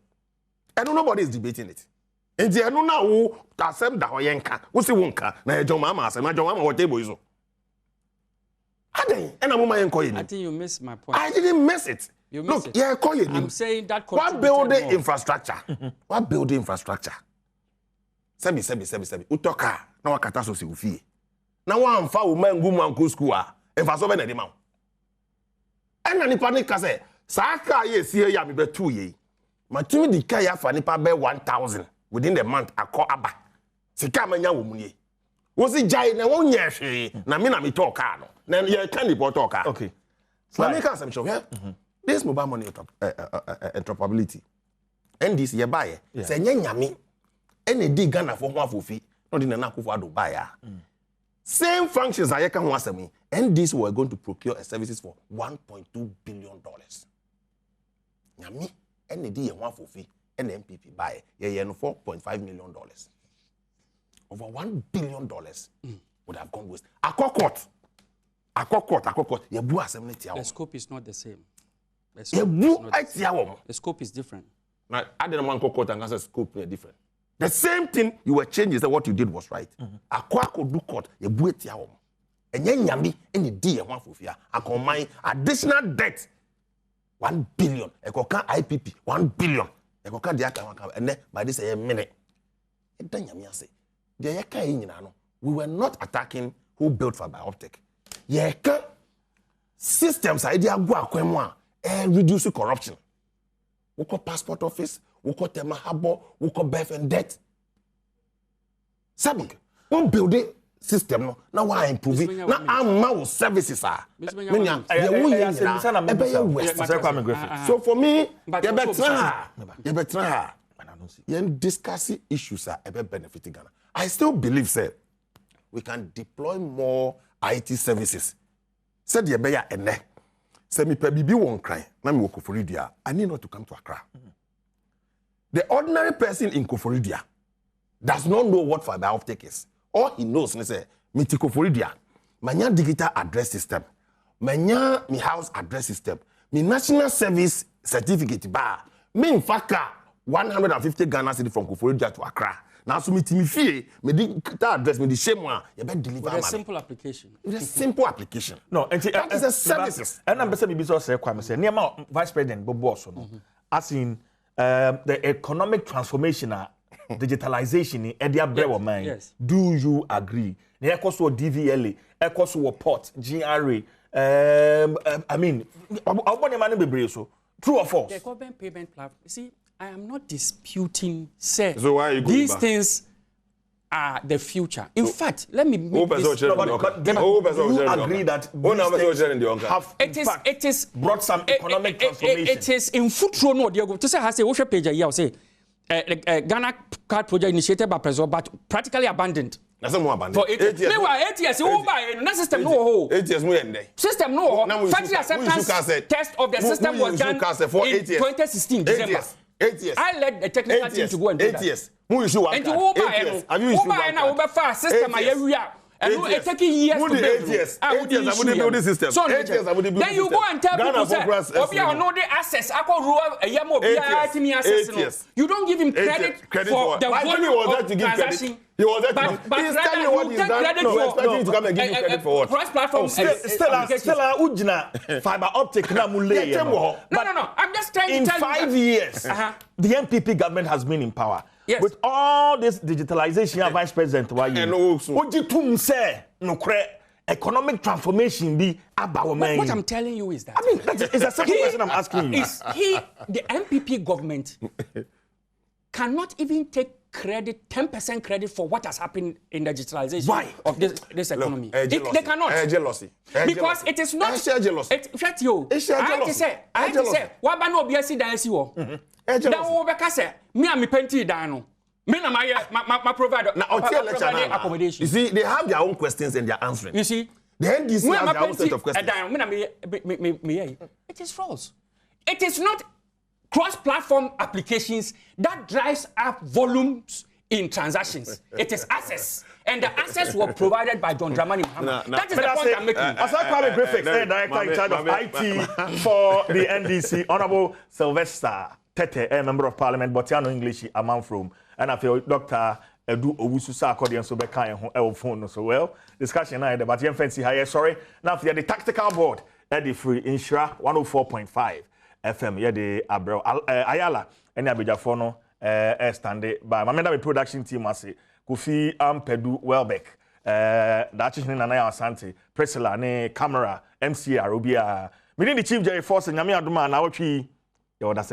And nobody is debating it. And the no now who accept that Oyenka, who say wonka, na John Mahama, John Mahama what table is. I think you missed my point. I didn't miss it. You missed Look, it. yeah, call you. I'm saying that what building infrastructure? What building infrastructure? Sebi. Utoka na wakata so se ufie. Na wa amfa wo mangu manku school a emfa so be na de ma. Ena nipa ne ka se sa ka ye sie ya me be 2 ye. Ma tumi di ka ya fa nipa be 1000 within the month akọ aba. Sika manya wo munie. Wo si jai na won ye hwe na me talk ka no. Na ye can report talk ka. Okay. So me ka some show here. This mobile money interoperability. NDC ye buy se nyanyame ene di Ghana for ho afofi no di na akufo ado buy a. Same functions I can want me, and these were going to procure services for $1.2 billion. Nyami, any day one for fee, and MPP buy $4.5 million. Over $1 billion would have gone waste. A court. The scope is not the same. The scope is different. Now, I didn't want court and answer scope different. The same thing you were changing, that what you did was right. Akwako do court, you buet ya home. And yen yami, any day one for fear. I combine additional debt. 1 billion. Ekoka IPP, 1 billion. Ekoka diaka, and then by this a minute. And then yami say, the yaka in we were not attacking who built fiber optic. Yaka systems idea go akwemwa and reduce corruption. Woko passport office, woko tema habo, woko birth and death. Sabing, one building system no, now why improve it? Now our services are. So for me, you better discuss issues are ever benefiting Ghana. I still believe, sir, we can deploy more IT services. Said the beya ene. Say me pe bibi won cry. Na me wo Koforidia. I need not to come to Accra. The ordinary person in Koforidia does not know what fiber optic is. All he knows is say me ti Koforidia. Manya digital address system. manya me house address system, me national service certificate bar, me in fact 150 Ghana cedi from Koforidua to Accra. Now so me timi fie, me di address me di shame one, you better deliver with a simple application. With a simple application. No, and that is a services. And I'm saying so say kwame say near Vice President Bobo so no. As in the economic transformation digitalization in Edia Brewer mind. Yes. Do you agree? Ne ekoso DVLA, ekoso port, GRA. I mean, obone man be so. True or false? The government payment platform. See, I am not disputing, sir. So why are you going these back? Things are the future. In fact, let me make this. Do you agree that these things have it is brought some economic transformation? It is in footro no Diego. To say has a worship page here say Ghana card project initiated by President but practically abandoned. That's more abandoned. For 8 years. They were 8 years. Who buy no system no ho. 8 years more than System no ho. Factory acceptance test of the system was done in 2016 December. 8 years. I led the technical team to go and do 8 years. Who issue one? And to who buy Have you issued one? Who buy now system area. And it's taking years to build. 8 years. 8 years I would build this system. 8 years I would build this system. Then you go and tell people say, "Obi I know the access. I call rule a year more. 8 years. You don't give him credit for the volume of transaction. He was there to he's telling you what he's done. No, expecting you to come and give you credit for what? Cross-platform. Stella Ujina fiber optic na mule. No. I'm just trying to tell you. In 5 years, the MPP government has been in power. Yes. With all this digitalization, Vice President, why you? Ojitum say no economic transformation be about man. What I'm telling you is that. I mean, it's a simple question I'm asking you. The MPP government cannot even take credit, 10% credit for what has happened in the digitalization of this economy. They cannot. Jealousy. Because it is not. Jealousy. I have to say, what about no BSC dance you? Then we say, me and me penti dano. Me na my provider. Now, accommodation. You see, they have their own questions and they're answering. You see, the NDC has their own set of questions. It is false. It is not cross-platform applications that drives up volumes in transactions. It is access. And the access were provided by John Dramani Mahama. That is the point I'm making. Asakwa Griffiths, Director in charge of IT for the NDC, Honorable Sylvester Tete, a member of Parliament, Botiano English, a man from, and I feel Dr. Edu Owusu according to the phone. So, well, discussion now, but you fancy higher, sorry. Now, for the tactical board, Eddie Free, Insura 104.5 FM, yeah, the Abreu Ayala, and Abijafono, standing by my member production team, I say, Kofi Ampedu Welbeck, that's in Nana Asante, Priscilla, ne camera, MCR, Rubia, within the Chief Jerry Force, and Yami Adoma, Nnawotwe, that's